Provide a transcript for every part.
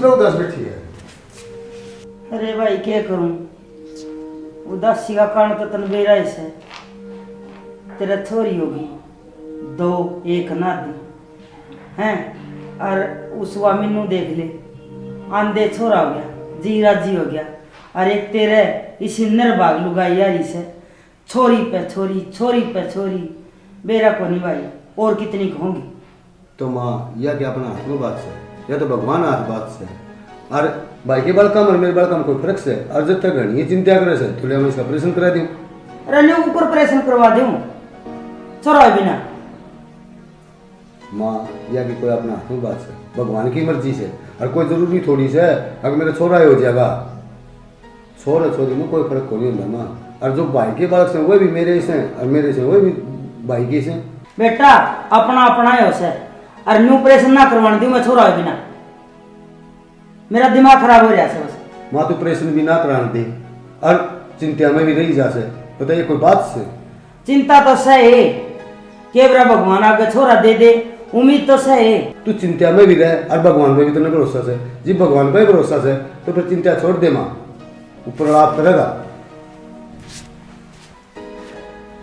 तरह उदास बैठी है? अरे भाई क्या करूं, उदासी का कारण तो तन बेरा है। तेरा छोरी होगी 2 1 नादी हैं, और उस वामिन देख ले आंधे छोरा हो गया, जी राजी हो गया। और एक तेरे इसी निर्भाग लुगाई यारी से छोरी पे छोरी, छोरी पे छोरी, बेरा को नहीं भाई, और कितनी कहूंगी। तो माँ यह क्या अपना हाथ में बात से, या तो भगवान हाथ बात से। और भाई के बाल कम और मेरे बाल कम कोई फर्क से, और जब तक घनी चिंता करे से तो मैं इसका ऑपरेशन करा दूं। अरे ले ऊपर ऑपरेशन करवा दूं छोरा बिना। माँ यह भी कोई अपना हाथ में बात से, भगवान की मर्जी से, और कोई जरूरी थोड़ी से अगर मेरा छोरा हो जाएगा, छोरा छोरी में कोई फर्क नहीं होता माँ। और जो भाई के बाल से वो भी मेरे से, और मेरे से वो भी भाई के से। बेटा अपना अपना है उसे, और न्यू ऑपरेशन ना करवाने दूं मैं छोरा बिना, मेरा दिमाग खराब हो रहा है बस। माँ तो ऑपरेशन भी ना कराने दे और चिंता में भी रही जा से, बताइए कोई बात से। चिंता तो सही के बरा भगवान आगे छोरा दे दे, उम्मीद तो सही। तू चिंता में भी रहे और भगवान पे भी तुमने भरोसा से, जी भगवान पे भरोसा से तो फिर चिंता छोड़ दे माँ, ऊपर आप करेगा।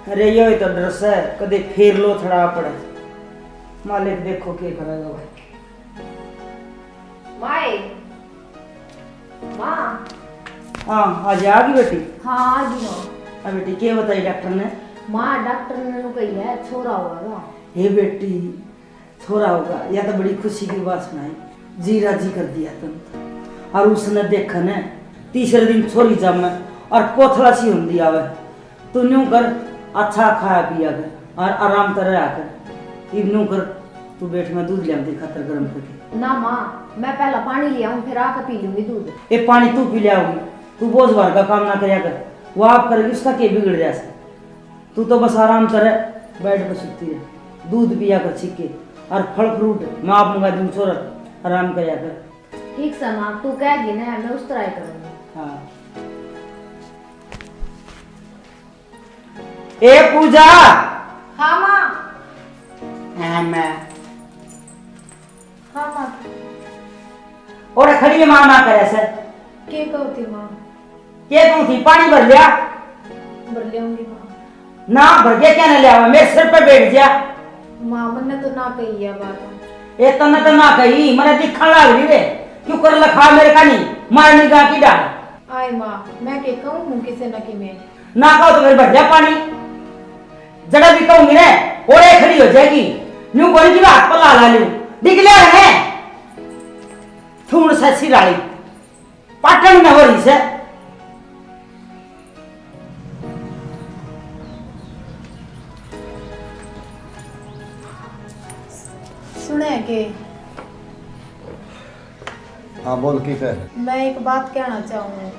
अरे यो तो डर से कदे फेर लो थड़ा पड़े, मालिक देखो क्या करेगा भाई। माए माँ। हाँ आज आ गई बेटी। हाँ आ गई माँ। अब बेटी क्या बताई डॉक्टर ने? माँ डॉक्टर ने कही है छोरा होगा। हे बेटी छोरा होगा, यह तो बड़ी खुशी की बात सुनाई, जी राजी कर दिया तुम। और उसने देखा न तीसरे दिन छोरी जम और कोथला सी होंगी आवे, तू न्यू कर अच्छा खाया पिया कर और आराम तरह आकर इवनू कर, तू बैठ में दूध लिया खातर गर्म करके। ना माँ मैं पहला पानी ले आऊं फिर आकर पी लूंगी दूध। ये पानी तू पी लिया होगी, तू बोझ भर का काम ना करया कर, वो आप करेगी उसका क्या बिगड़ जाए। तू तो बस आराम करे बेड पर सुती रहे, दूध पिया कर छिके और फल फ्रूट मैं आप मंगा दूँ, छोरा आराम करया कर। ठीक से माँ तू कहेगी ना मैं उस तरह करूंगी। हाँ ए पूजा। हाँ माँ। मैं हाँ माँ। और खड़ी है मां ना करे सर के कहती माँ? के कहूं थी पानी भर लिया? भर लियाऊंगी माँ। ना भर के क्या न लिया, मेरे सिर पे बैठ गया। माँ मैंने तो ना कही है बात। ए तने तो ना कही, मैंने दिखा लाग रही रे, क्यों कर लखा मेरे का नहीं मारने का की डाल। आए माँ मैं के कहूँ हूँ किसे न कि मैं ना कहो तो फिर भर जा पानी, जगह भी कहूंगी ना और एक खड़ी हो जाएगी, न्यू कोई की बात पर ला लूं दिख ले रहे थूड़ से सिराड़ी पाटन में हो रही से। सुने के हाँ बोल की है। मैं एक बात कहना चाहूँ,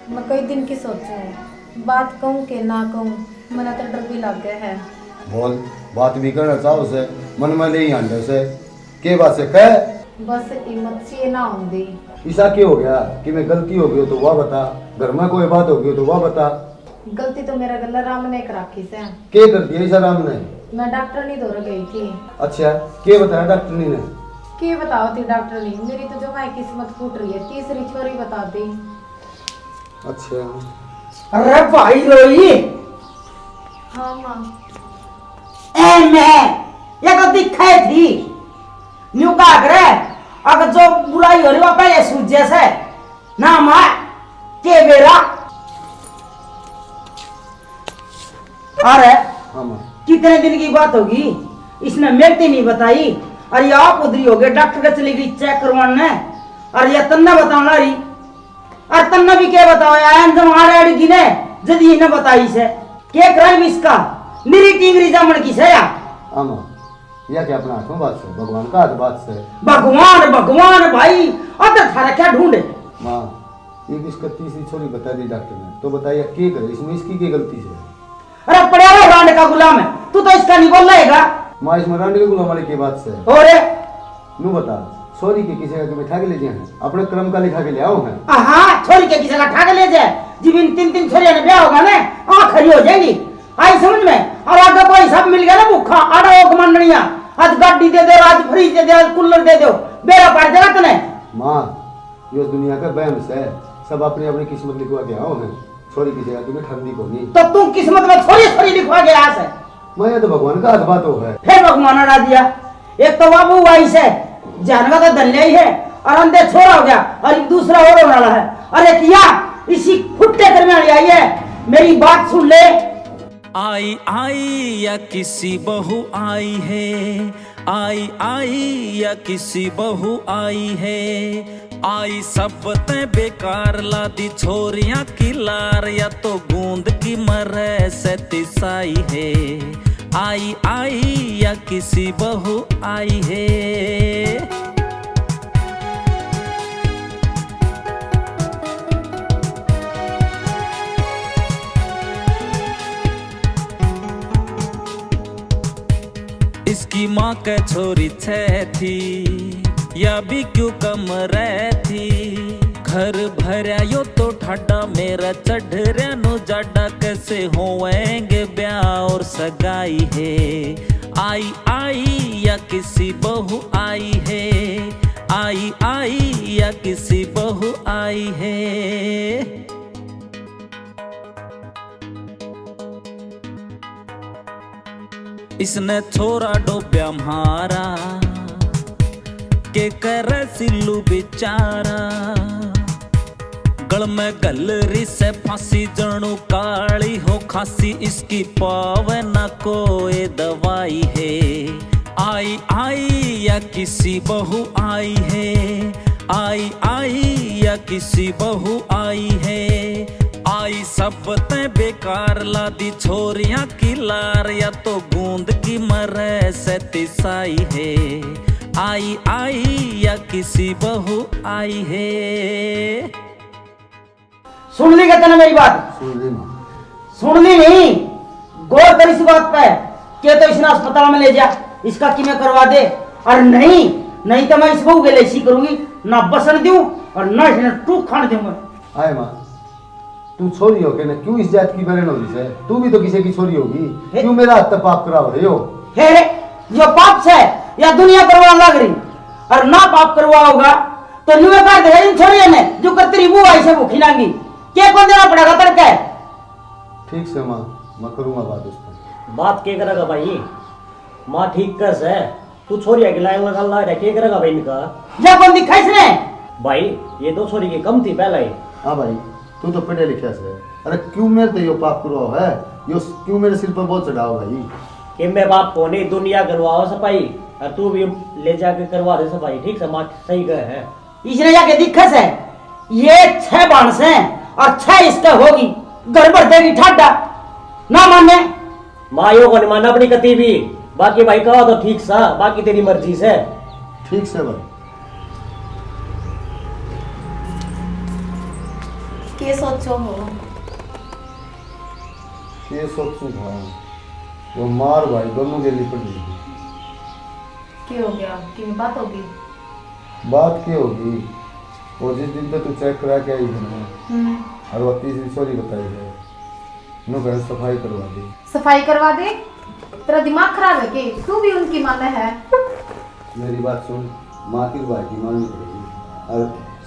मैं कई दिन की सोचूं बात कहूँ कि ना कहूँ, मैंने तो डर भी लग गया है। बोल बात भी करना चाहो से, मन में नहीं आंदे से के बात से कह। बस हिम्मत से ना होंगी। ऐसा क्यों हो गया कि मैं गलती हो गई तो वह बता, घर में कोई बात हो गई तो वह बता। गलती तो मेरा गला राम ने एक राखी से। के कर दिया ऐसा राम ने? मैं डॉक्टर नहीं दौड़ गई थी। अच्छा के बताया डॉक्टर ने? के बताओ थी डॉक्टर ने, मेरी तो जो है किस्मत फूट रही है, तीसरी छोरी बता दी। अच्छा अरे भाई रोई। हाँ माँ। ये तो दिखाई थी न्यू का करे, अगर जो बुराई हो रही वो पहले सूझ जैसे ना मार के बेरा। अरे हाँ माँ कितने दिन की बात होगी, इसने मेरे नहीं बताई, और ये आप उधरी हो गए डॉक्टर के चली गई चेक करवाने, और ये तन्ना बताना रही, और तन्ना भी क्या बताओ यार जब हमारे अड़गी ने जदी ने बताई से क्या क्राइम इसका निरी टिंगरी जामन की से। हाँ माँ यह क्या अपना हाथों बात से, भगवान का हाथ बात से। भगवान भगवान भाई अदर थारा क्या ढूंढे। माँ एक इसका तीसरी छोरी बता दी डॉक्टर ने, तो बताइए के करे इसमें, इसकी क्या गलती से? अरे पड़े हुआ रांड का गुलाम है, तू तो इसका नहीं बोल रहेगा। माँ इसमें रांड के गुलाम वाली की बात से और नू बता, सॉरी के किसी का तुम्हें ठा के ले जाए हैं, अपने क्रम का लिखा के ले आओ हैं। हाँ छोरी के किसी का ठा ले जाए, जब इन 3 छोरियों ने ब्याह होगा ना आँख खड़ी हो जाएगी, आई समझ में। और आगे कोई सब मिल गया ना भूखा आड़ा हो कमांडनिया, आज गाड़ी दे दो, आज फ्रिज दे दो, आज कूलर दे दो, बेरा पड़ जाएगा तने। माँ यो दुनिया का वहम है, सब अपनी अपनी किस्मत लिखवा के आओ हैं। छोरी की जगह तुम्हें ठंडी को नहीं। तो तू किस्मत में छोरी छोरी लिखवा के आ से। मैं तो भगवान का अथवा तो है। फिर भगवान हटा दिया। एक तो बाबू आई से जानवा तो दल्ले ही है और अंधे छोरा हो गया और एक दूसरा और होने वाला है। अरे किया इसी फुट्टे करने वाली आई है, मेरी बात सुन ले। आई आई या किसी बहू आई है, आई आई या किसी बहू आई है, आई सब ते बेकार ला दी छोरियां की लार, या तो गूंद की मरे से तिसाई है। आई आई या किसी बहू आई है। इसकी माँ के छोरी छे थी या भी क्यों कम रहती, घर भरा यो तो ठाडा मेरा चढ़ रहा नो जाडा, कैसे होएंगे ब्याह और सगाई है। आई आई या किसी बहू आई है, आई आई या किसी बहू आई है। इसने छोरा डोब्या मारा के करे सिल्लू बेचारा, गल में गलरी से फांसी जणू काली हो खासी, इसकी पावे न कोई दवाई है। आई आई या किसी बहू आई है, आई आई या किसी बहू आई है, आई सब ते बेकार ला दी छोरियां की लार, या तो गूंद की मरे से तिसाई है। आई आई या किसी बहू आई है। सुन ली कहते ना मेरी बात? सुन ली माँ। सुन ली नहीं, गौर कर इस बात पे कि तो इसने अस्पताल में ले जा, इसका कि मैं करवा दे, और नहीं तो मैं इस बहू के लिए ऐसी करूंगी, ना बसन दूं और ना इसने टूक खाने दूंगा। आए माँ, तू छोरी हो के ना क्यों इस जात की बहन हो रही है? तू भी तो किसी की छोरी होगी, क्यों मेरा हाथ तक पाप करा रहे हो? हे जो पाप से या दुनिया करवा लग रही, और ना पाप करवा होगा तो न्यू कर दे इन छोरियों ने जो कर तेरी मुंह आई से भूखी लांगी, क्या कौन देना पड़ेगा तेरे के? ठीक से माँ, मैं करूंगा बात उसको। बात क्या करेगा भाई? माँ ठीक कर से तू छोरी अकेला लगा ला रहा, क्या करेगा भाई इनका? या कौन दिखा इसने? भाई ये दो छोरी की कम थी पहले ही। हाँ भाई, तू तो पढ़े लिखे से, अरे क्यों मेरे ते यो पाप करो है, यो क्यों मेरे सिर पर बोझ चढ़ाओ भाई? कि मैं बाप को नहीं दुनिया करवाओ सफाई, और तू भी ले जाके करवा दे सफाई। ठीक से माँ सही कहे है। इसने जाके दिखा से ये 6 बांस हैं और 6 इसका होगी, घर भर देगी ठाडा, ना माने माँ यो को नहीं माना अपनी कती भी, बाकी भाई कहो तो ठीक सा, बाकी तेरी मर्जी से। ठीक से भाई। के सोचो हो? ये सोचू था वो मार भाई दोनों के लिए पड़ गई। क्या हो गया? कि बात होगी? बात क्या होगी, वो जिस दिन पे तू चेक करा के आई है ना, और वो तीसरी सॉरी बताई है, नो घर सफाई करवा दी। सफाई करवा दे? तेरा दिमाग खराब है कि तू भी उनकी माने है? मेरी बात सुन, माँ की भाई की माननी पड़ेगी, और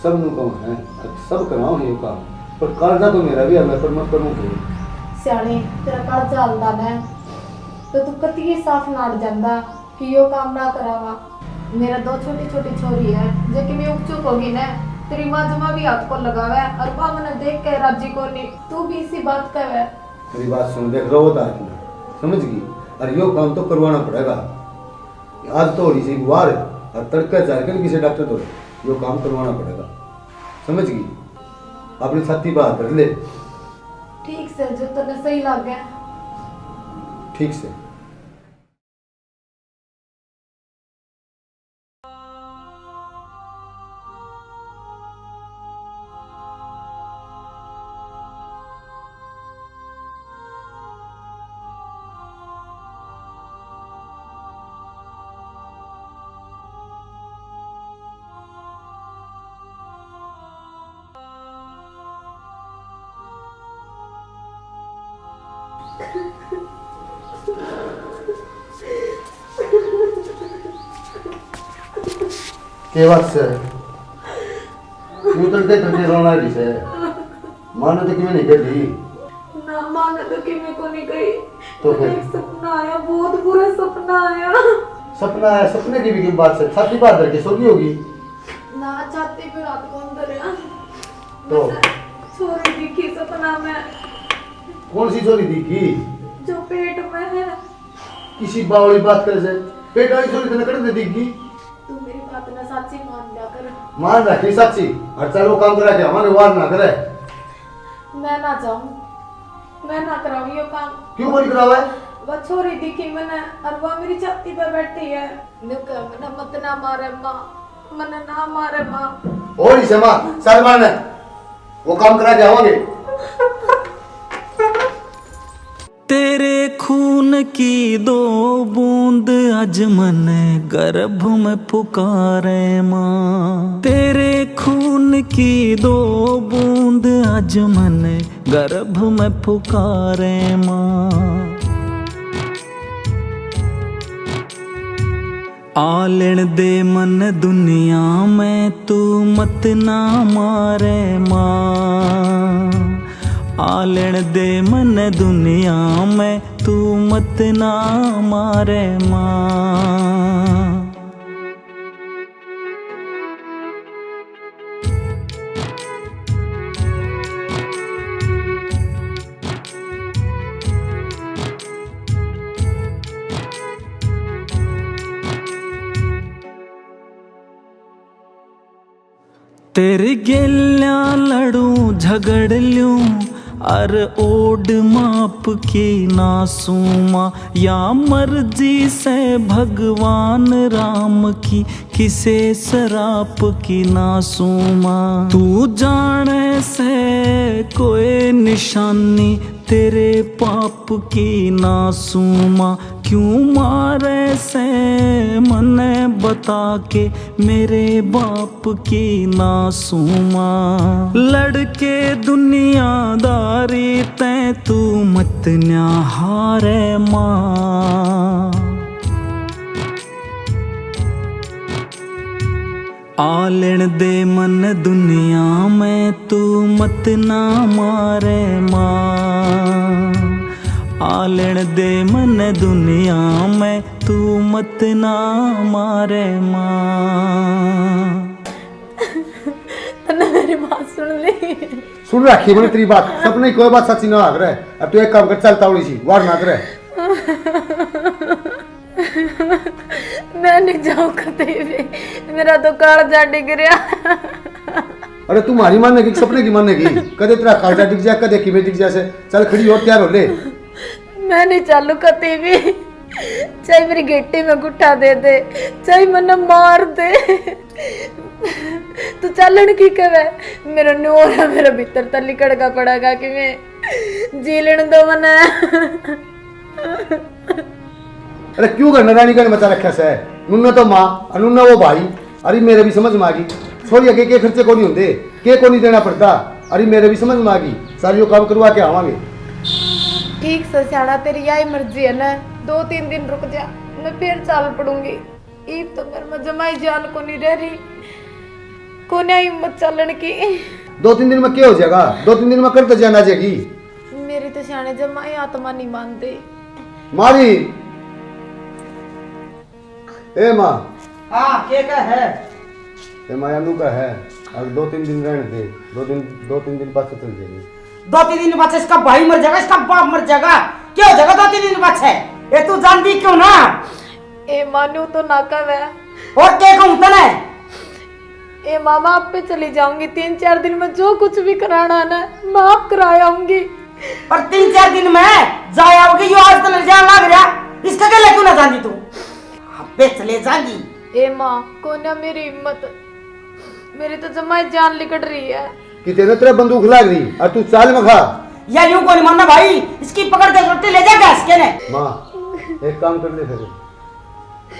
सब नु कम है, सब कराओ ये काम, पर कर्जा तो मेरा भी है, मैं पर मत करूँ कोई। सियाने तेरा कर्जा हलदान है तो तू कती साफ नाड़ जांदा कि यो काम ना करावा। मेरा 2 छोटी छोटी छोरी है जो कि मैं उपचुप होगी ना, तेरी माँ जमा भी हाथ को लगावे और बा मैंने देख के राजी को नहीं, तू भी इसी बात का है। मेरी बात सुन, देख रो था समझ गई, और यो काम तो करवाना पड़ेगा। आज तो इसी वार है और तड़का चार कर किसी डॉक्टर तो यो काम करवाना पड़ेगा, समझ गई? अपनी छाती बात कर ले। ठीक से जो तने सही लगे। ठीक से। के बात से तू तड़के तड़के रोना रही से मानो तो कि मैं नहीं कर दी ना माना तो कि मैं को नहीं गई तो मुझे फिर? एक सपना आया, बहुत बुरा सपना आया। सपना है, सपने की भी बात से छाती बात करके सोगी होगी ना छाती पे रात को अंदर है तो? छोरी दिखी सपना में, कौन सी चोरी दिखी? जो पेट में है। किसी बावली बात करे से पेट वाली चोरी तो नकड़ दे दिखी। तू मेरी बात ना सच्ची मान लिया कर। मान रखी सच्ची और चल वो काम करा के हमारे वार ना करे। मैं ना जाऊं, मैं ना कराऊं ये काम। क्यों बोली करावा है? वो छोरी दिखी मैंने और वो मेरी छाती पे बैठी है। नुका मैंने मत ना मारे माँ, मैंने ना मारे माँ। और इसे माँ सर मारने वो काम करा के आवांगे। तेरे खून की दो बूंद आज मन गर्भ में पुकारे माँ। तेरे खून की दो बूंद आज मन गर्भ में पुकारे माँ। आलन दे मन दुनिया में तू मत ना मारे माँ। आलन दे मन दुनिया में तू मत ना मारे माँ। तेरे गेल्या लड़ू झगड़ लूं अर ओड माप की नासूमा। या मर्जी से भगवान राम की किसे सराप की नासूमा। तू जाने से कोई निशानी तेरे पाप की नासूमा। क्यों मारे से मने बता के मेरे बाप की नासूमा। लड़के दुनियादारी तै तू मत न्या हारे माँ। आलन दे मन दुनिया में तू मत ना मारे माँ। आलन दे मन दुनिया में तू मत ना मारे माँ। तने मेरी बात सुन ली? सुन रखी मैंने तेरी बात, सपने की कोई बात सच्ची ना आग रहे। अब तू एक काम कर, चल तावड़ी सी वार ना करे। मैं नहीं जाऊँ कहीं भी, मेरा तो कालजा डिग गया। अरे तू मारी मानने की सपने की मानने की? कदे तेरा कालजा दिख जाए, कदे किवे दिख जाए। चल खड़ी हो, तैयार हो ले। मैं नहीं चालू कहीं भी, चाहे मेरी गेटी में गुट्ठा दे दे, चाहे मने मार दे। तू चलन की कवे मेरा न्योरा मेरा भीतर तली कड़का पड़ेगा कि मैं जी लेने दो मने। अरे क्यों करना रानी का मचा रखा से? नुन्ना तो माँ और नुन्ना वो भाई। अरे मेरे भी समझ में आ गई, छोरी अगे के खर्चे को नहीं होते, के को नहीं देना पड़ता। अरे मेरे भी समझ में आ गई, सारी वो काम करवा के आवांगे। ठीक से सियाना, तेरी यही मर्जी है ना। 2-3 दिन रुक जा, मैं फिर चाल पड़ूंगी। ईब तो मेरे में जमाई जान को नहीं रह रही, को नहीं हिम्मत चलन की। 2-3 दिन में क्या हो जाएगा? 2-3 दिन में कर तो जाना जाएगी। मेरी तो सियाने जमाई आत्मा नहीं मानती। मारी ए माँ। हाँ के का है? ए मायानू का है। अब 2-3 दिन रहने दे, 2-3 दिन बाद से चल जाएगी। 2-3 दिन बाद से इसका भाई मर जाएगा, इसका बाप मर जाएगा। क्या हो जाएगा 2-3 दिन बाद से? ये तू जानती क्यों ना? ए मानू तो ना कवे और क्या कहूँ तने? ए मामा आप पे चली जाऊंगी। 3-4 दिन में जो कुछ भी कराना है ना मैं आप कराऊंगी। और 3-4 दिन में जाए आओगी, यो आज तो ले जान लग रहा। इसका क्या क्यों ना जानती तू? पे चले जाएगी। ए माँ को ना मेरी हिम्मत, मेरी तो जमाई जान लिकट रही है। कि तेरे तेरा बंदूक लाग रही और तू चाल में खा। या यूं को नहीं मानना भाई, इसकी पकड़ के रोटी ले जा गैस के ने। माँ एक काम कर ले फिर,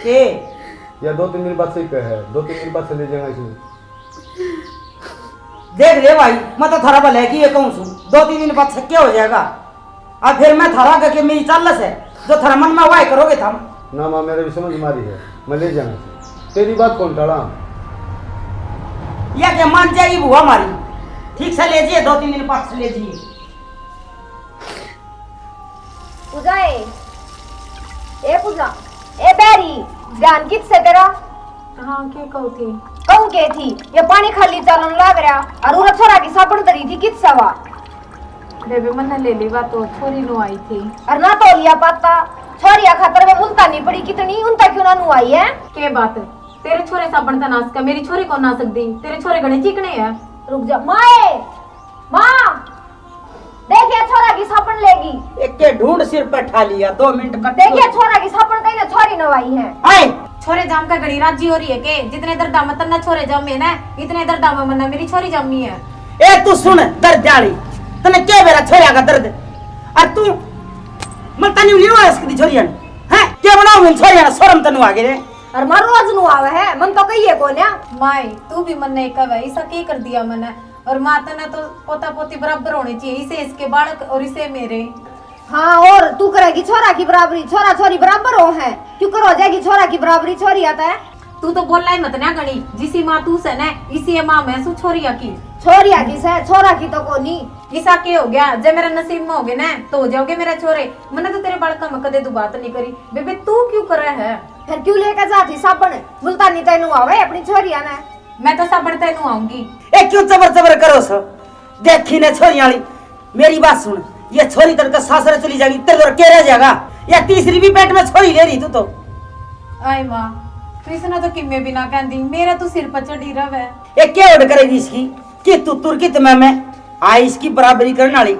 के या 2-3 दिन बाद से ही है, 2-3 दिन बाद से ले जाएगा इसमें। देख ले भाई, मैं तो थारा भले की ये कहूँ सू 2-3 दिन बाद से क्या हो जाएगा। अब फिर मैं थारा करके मेरी चालस है, जो थारा मन में हुआ है करोगे थम। ना माँ मेरे भी समझ मारी है, मैं ले जाना। तेरी बात कौन टाड़ा? या क्या मान जाएगी बुआ हमारी? ठीक से ले जाइए, 2-3 दिन पास ले जाइए। पूजा ए पूजा ए बैरी ध्यान कित से तेरा? हाँ के कहू थी ये पानी खाली चलन लाग रहा और उरा छोरा की साबण धरी थी कित सवा बेबे मन ले ली बात तो छोरी नु आई थी और ना तो लिया पाता छोरिया खातर में मुल्ता नहीं पड़ी कितनी उनता क्यों ना नु आई है? के बात है तेरे छोरे साबण ता नास का मेरी छोरी को ना सकदी तेरे छोरे गणे चिकने है। रुक जा माँ देखिए छोरा की साबण लेगी। एक के ढूंढ सिर पे ठा लिया, 2 मिनट का। देखिए छोरा की साबण कहीं ना छोरी नवाई है। आए छोरे जाम का गड़ी राजी हो रही है के जितने दर्दा मत ना छोरे जमे ना इतने दर्दा में मन्ना मेरी छोरी जमी है। ए तू सुन दर्द जाली तने क्या बेरा छोरिया का दर्द और तू मन तनी लियो इसकी छोरिया हैं क्या बनाओ मन छोरिया शर्म तनु आगे रे और मार रोज नु आवे है मन तो कहिए कोन्या माई तू भी मन नहीं कवे ऐसा के कर दिया मैंने और माता ने तो पोता पोती बराबर होने चाहिए इसे इसके बालक और इसे मेरे। हाँ और तू करेगी छोरा की बराबरी छोरा छोरी बराबर हो है क्यों कर हो जाएगी छोरा की बराबरी छोरी आता है। तू तो बोलना ही मत ना गणी जिसी माँ तू से न इसी माँ मैं सु छोरिया की से छोरा की तो कोनी ऐसा के हो गया जब मेरा नसीब में हो गया ना तो हो जाओगे मेरा छोरे मैंने तो तेरे बालक का कदे तू बात नहीं करी बेबे तू क्यों कर रहा है फिर क्यों लेकर जाती साबण मुल्तानी तैनू आवे अपनी छोरिया ने मैं तो साबण तेनू आऊंगी। ए क्यों जबर करो सो देखी ने छोरिया वाली मेरी बात सुन ये छोरी तड़का सासरे चली जाएगी तेरे के रह जाएगा या तीसरी भी पेट में छोरी ले रही तू तो। आई माँ कृष्णा तो किम्मे भी ना कहती मेरा तो सिर पर चढ़ी रव है। ये क्या ऑर्डर करेगी इसकी कि तू तुर्की तुम्हें मैं आई इसकी बराबरी करने वाली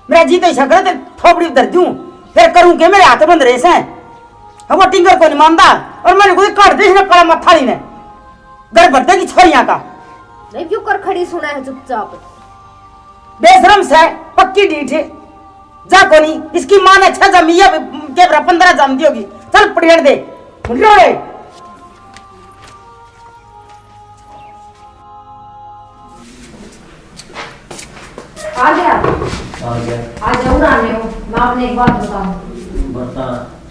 मेरा जी तो ऐसा करे तो थोपड़ी दर दूं फिर करूं के मेरे हाथ बंद रहे से हम टिंगर को नहीं मानता और मैंने कोई काट दे इसने काला मत्था नहीं ने घर भरते की छोरियां का नहीं क्यों कर खड़ी सुना है चुपचाप बेशरम से पक्की डीठ है जा कोनी इसकी मां ने 6 जमिया के 15 जमती होगी चल पड़ियड़ दे रे आ गया आ गया आ जाओ राने हो मैं आपने एक बात बताऊं बता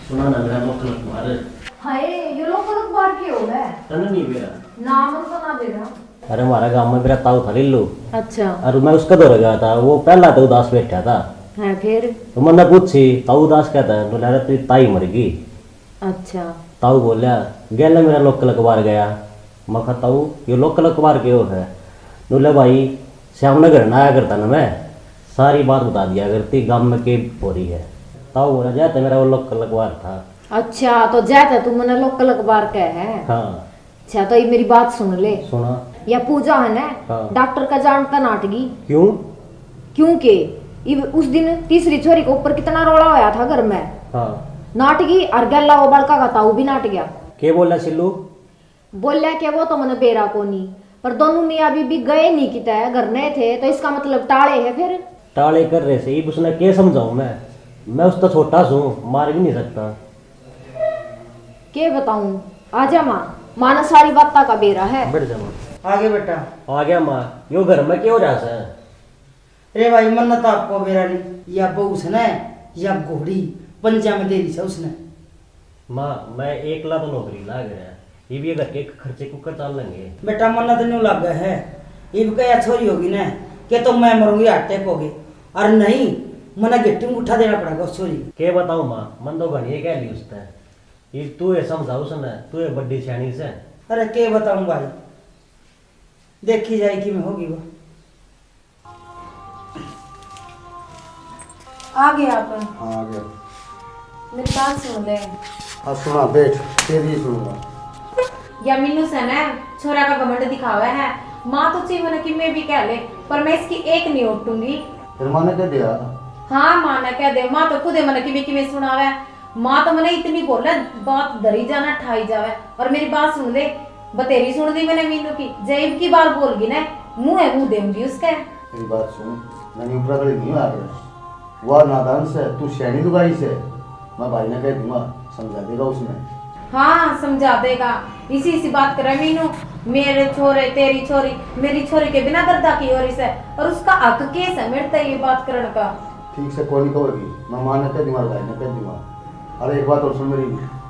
सुना ना मेरा लोकल मारे हाय ये लोग बार के हो गए तने नहीं मेरा नाम तो ना दे रहा। अरे हमारा गांव में मेरा ताऊ था लिल्लू अच्छा और मैं उसका दौर गया था वो पहला तो उदास बैठा था है फिर तो मैंने पूछी ताऊ उदास कहता है बोला तेरी ताई मर गई। अच्छा ताऊ बोलिया गैला मेरा लोकल अखबार गया मैं कहा ताऊ ये लोकल अखबार क्यों है बोले भाई श्यामनगर ना आया करता ना मैं सारी बात बता दिया करती गांव में के हो रही है। ताऊ बोला जाता मेरा वो लोकल अखबार था। अच्छा तो जाता तू मैंने लोकल अखबार का है। हाँ अच्छा तो ये मेरी बात सुन ले सुना या पूजा है ना हाँ। डॉक्टर का जानता नाटगी क्यों क्योंकि उस दिन तीसरी छोरी के ऊपर कितना रोला होया था घर में हाँ नाटगी और गल्ला वो बड़का का ताऊ भी नाट गया के बोला सिल्लू बोलिया कि वो तो मैंने बेरा को नहीं पर दोनों मियाँ बीबी गए नहीं किता है घर नहीं थे तो इसका मतलब टाले है फिर टाले कर रहे से उसने क्या समझाऊं मैं उसका छोटा सू मार भी नहीं सकता। के बताऊं आजा माँ ने सारी बात का बेरा है। बैठ जा माँ आगे बेटा आ गया माँ यो घर में क्यों जा सा रे भाई मन्नत आपको मेरा नहीं या बहू से ना या घोड़ी पंजा में दे दी से उसने। माँ मैं एक लाख नौकरी लाग रहा है ये भी घर के खर्चे कुकर चाल लेंगे। बेटा मन्नत नहीं लग गया है ये भी क्या छोरी होगी ना कि तो मैं मरूंगी अटैक होगी और नहीं मना गिट्टी में उठा देना पड़ेगा उस छोरी के बताऊं माँ मन तो घनी कह ली उसने ये तू ये समझाऊ सुन तू ये बड्डी सियाणी से। अरे के बताऊं भाई देखी जाएगी मैं होगी वो आ गया आप हाँ आ गया। मेरी बात सुन ले हाँ सुना बैठ तेरी सुनूंगा। या मीनू से ना छोरा का घमंड दिखावा है माँ तो चाहिए मैंने कि मैं भी कह ले पर मैं इसकी एक नहीं उठूंगी। फिर माँ ने क्या दिया हाँ माँ ने कह दे माँ तो खुद मैंने कि सुनावे माँ तो मैंने इतनी बोला बात धरी जाना ठाई जावे और मेरी बात सुन ले बतेरी सुन दी मैंने मीनू की जैब की बात बोलगी ना मुंह देंगी उसके। मेरी बात सुन मैंने ऊपर खड़ी नहीं आ रहा वह नादान से तू शैनी दुगाई से मैं भाई ने कह दूंगा समझा देगा उसने। हाँ समझा देगा इसी बात करे मीनू मेरे छोरे तेरी छोरी मेरी छोरी के बिना दर्दा की ओर से और उसका हक केस है मेरे ये बात करने का। ठीक से कोई नहीं कहोगी मैं माँ ने कह दूंगा भाई ने कह दूंगा। अरे एक बात और सुन मेरी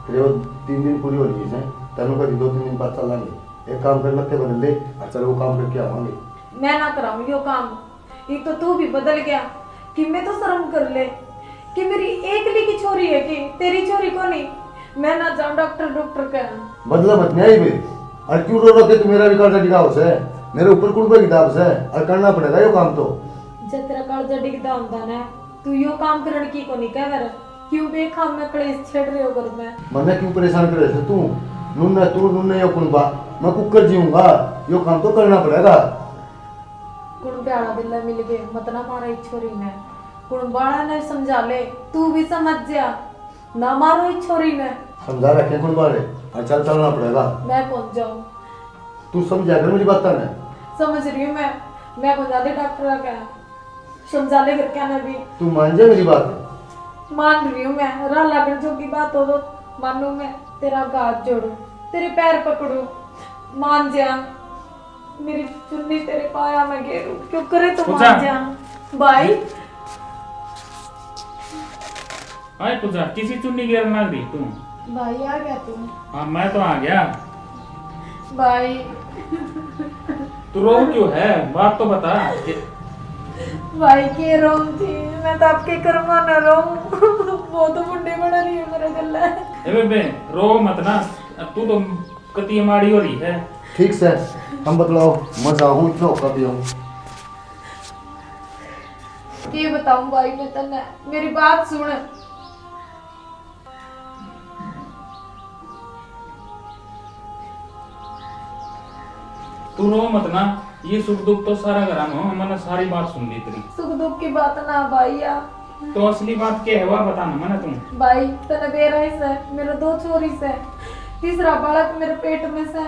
फिर वो 3 दिन पूरी हो रही है तेनों का 2-3 दिन बाद चल लेंगे एक काम कर लत्ते बदल ले और चल वो काम करके आवांगे। मैं ना कराऊं यो काम। एक तो तू भी बदल गया कि मैं तो शर्म कर ले कि मेरी एकली की छोरी है कि तेरी छोरी को नहीं। मैं ना जाऊं डॉक्टर का। बदला मत नहीं बे। और क्यों रो रखे तू मेरा रिकॉर्ड डिगाव से मेरे ऊपर कुड़बे की दाब से और करना पड़ेगा यो काम तो। जब तेरा कालजा डिगदा होता ना तू यो काम करने की को नहीं कह कर क्यों बेखाम में कलेश छेड़ रहे हो घर में। मने क्यों परेशान करे थे तू नुन्ने यो कुनबा मैं कुकर जीऊंगा यो काम तो करना पड़ेगा। कुण प्यारा दिल मिल गए मत ना मारा इस छोरी ने। कुण बाड़ा ने समझा ले तू भी समझ जा ना मारो इस छोरी ने। समझा रखे कुनबा रे और चल चलना पड़ेगा। मैं पहुंच जाऊं। तू समझा कर मुझे बात ने। समझ रही हूँ मैं पहुंचा दे डॉक्टर का समझा ले करके आना भी। तू मान जा मेरी बात। मान रही हूँ मैं राह लागन जो की बात हो तो मानू मैं तेरा हाथ जोड़ू तेरे पैर पकड़ू मान जा मेरी चुन्नी तेरे पाया में घेरू क्यों करे तो मान जा भाई। हाय पूजा किसी चुन्नी गिर ना रही तू। भाई आ गया तू। हाँ मैं तो आ गया। भाई तू रो क्यों है बात तो बता। भाई के रोम थी मैं तो आपके कर्मा न रोऊं वो तो मुंडे बना रही है मेरा गला। ए बेबे रो मत ना तू तो कती माड़ी हो रही है। ठीक से हम बतलाओ मजा हूँ इतना कभी हूँ। ये बताऊं भाई मैं तन्ने मेरी बात सुन। तू रो मत ना ये सुख दुख तो सारा घर में मैंने सारी बात सुन ली तेरी। सुख दुख की बात ना भैया तो असली बात क्या है वह बता ना मैंने तुम। भाई तने बेराई से मेरे 2 छोरी से तीसरा बालक मेरे पेट में से।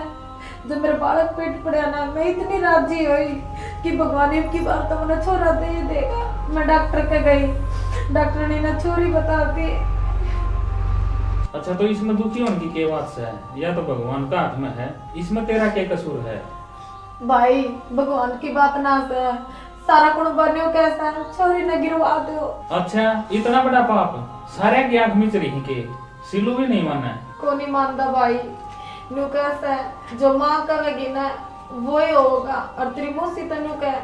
जब मेरा बालक पेट पड़ा ना मैं इतनी राजी हुई कि भगवान की बात तो मैंने छोरा दे ही देगा। मैं डॉक्टर के गई डॉक्टर ने ना छोरी बता दी। अच्छा तो इसमें दुखी होने की क्या बात है या तो भगवान का हाथ में है इसमें तेरा क्या कसूर है। भाई भगवान की बात ना से सारा कुण बन्यो कैसा छोरी ने गिरवा दो। अच्छा इतना बड़ा पाप सारे की आंख में रही के सिलू भी नहीं माना है। को नहीं मानता भाई न्यू कैसा है जो माँ कहेगी ना वो ही होगा। और तेरी मौसी तनु कह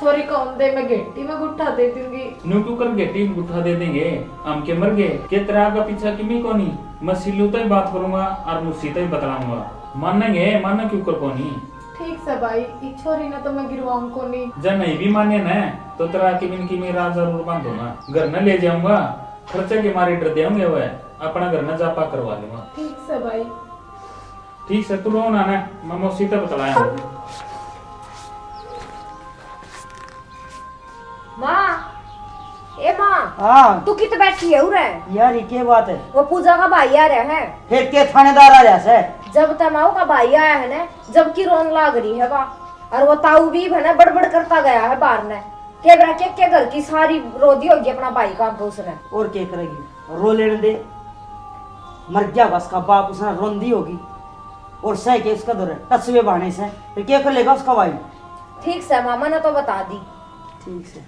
छोरी को दे मैं गेटी में गुट्ठा दे दूंगी। न्यू क्यों कर गेटी में गुट्ठा दे देंगे हम के मर गए के तेरा का पीछा किमी को नहीं मैं सिलू तो ही बात करूंगा और मुझसे तो ही बतलाऊंगा मानेंगे मानना क्यों कर को नहीं। ठीक से भाई इस छोरी ने तो मैं गिरवाऊं को नहीं। जब नहीं भी माने ना तो तेरा किमिन की मेरा जरूर बांध दूंगा घर न ले जाऊंगा खर्चे के मारे डर देंगे वह अपना घर न जापा करवा लूंगा। ठीक से भाई। ठीक से तू रो ना मैं मौसी तो बतलाया हूँ। माँ ए माँ हाँ तू कित बैठी है उरे। यार ये क्या बात है। वो पूजा का भाई आ रहा है। फिर के थानेदार आ जैसे जब तमाऊ का भाई आया है ना जब की रोन लाग रही है बा और वो ताऊ भी है ना बड़बड़ करता गया है बाहर ने के बरा के घर की सारी रोदी होगी अपना भाई का पूछ रहे। और क्या करेगी रो लेने दे मर गया बस का बाप उसने रोंदी होगी और सह के उसका दौर टसवे बहाने से फिर क्या कर लेगा उसका भाई। ठीक से मामा ने तो बता दी। ठीक से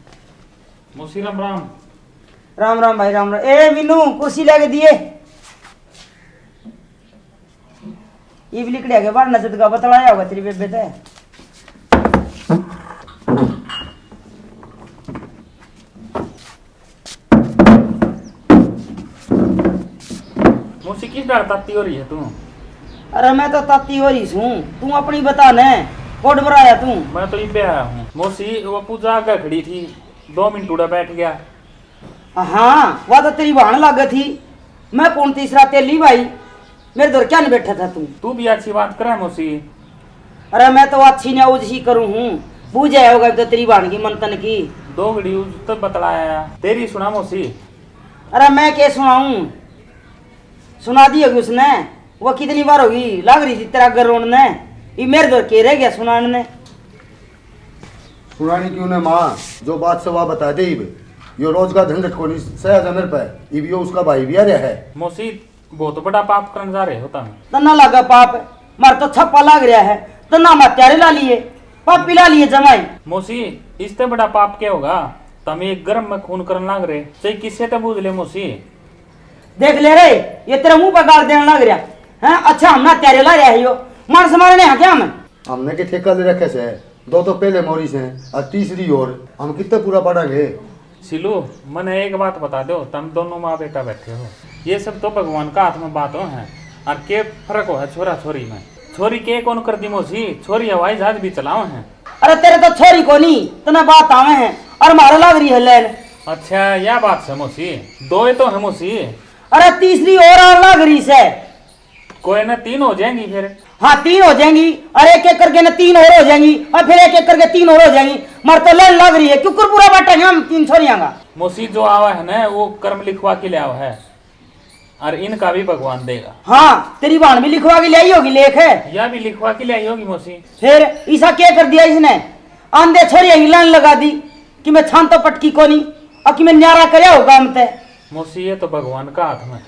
मौसी राम राम। राम राम भाई राम राम। ए मीनू कुर्सी लेके दिए ये भी लिखड़िया के बाहर नजर का बतलाया होगा तेरी बेबे ते। मौसी किस डर ताती हो रही है तू। अरे मैं तो ताती हो रही हूँ तू अपनी बता ने कोड भराया तू। मैं तो इबे आया हूँ मौसी वो पूजा आगे खड़ी थी 2 मिनट उड़ा बैठ गया। हाँ वह तो तेरी बहन लाग थी मैं कौन तीसरा तेली भाई मेरे दौर क्या नहीं बैठा था तू भी अच्छी बात करे मौसी। अरे मैं तो अच्छी ने उज ही करूँ हूँ बूझ आया होगा तो तेरी बहन की मंथन की 2 घड़ी तो बतलाया तेरी सुना मौसी। अरे मैं क्या सुनाऊँ सुना दी होगी उसने वो कितनी बार होगी लग रही थी तेरा घर रोने ये मेरे दौर के रह गया सुनाने ने। सुनानी क्यों ने माँ जो बात से वह बता दे यो रोज का झंझट को नहीं सह जमर पे इब यो उसका भाई भी आ रहा है। मौसी बहुत बड़ा पाप करने जा रहे होता है। तना लगा पाप मार तो छप्पा लग रहा है तना मात्यारे ला लिए पाप पिला लिए जमाई। मौसी इससे बड़ा पाप क्या होगा तुम एक गर्म में खून करने लग रहे चाहे किससे तो बूझ ले मौसी। देख ले रे ये तेरा मुंह पर गाल देने लग रहा है अच्छा हम ना त्यारे ला रहा है यो मार से मारने हैं क्या हमें? हमने के ठेका ले रखे से 2 तो पहले मोरी से और तीसरी और हम कितने पूरा पढ़ांगे। सिलू मने एक बात बता दो, तुम दोनों माँ बेटा बैठे हो, ये सब तो भगवान का हाथ में बात हो है। और के फर्क हो है छोरा छोरी में? छोरी के कौन कर दी मोसी, छोरी हवाई जहाज भी चलाओ हैं। अरे तेरे तो छोरी को नहीं तना बात आवे हैं और मारा लग रही है लैन। अच्छा यह बात है मोसी, 2 ही तो है मोसी। अरे तीसरी और लग रही से। कोई ना 3 हो जाएंगी फिर। हाँ 3 हो जाएंगी और एक एक करके ना 3 और हो जाएंगी और फिर एक एक करके 3 और हो जाएंगी। मर तो लैन लग रही है क्यों पूरा बैठेंगे हम 3 छोरियां का। मोसी जो आवा है ना वो कर्म लिखवा के ले आवा है और इनका भी भगवान देगा। हाँ तेरी बहन भी लिखवा के ले आई होगी लेख है। यह भी लिखवा के ले आई होगी मोसी। फिर ऐसा क्या कर दिया इसने, आंधे छोरियां की लाइन लगा दी कि मैं छान तो पटकी को नहीं और कि मैं न्यारा करया होगा हम ते। मोसी ये तो भगवान का हाथ में,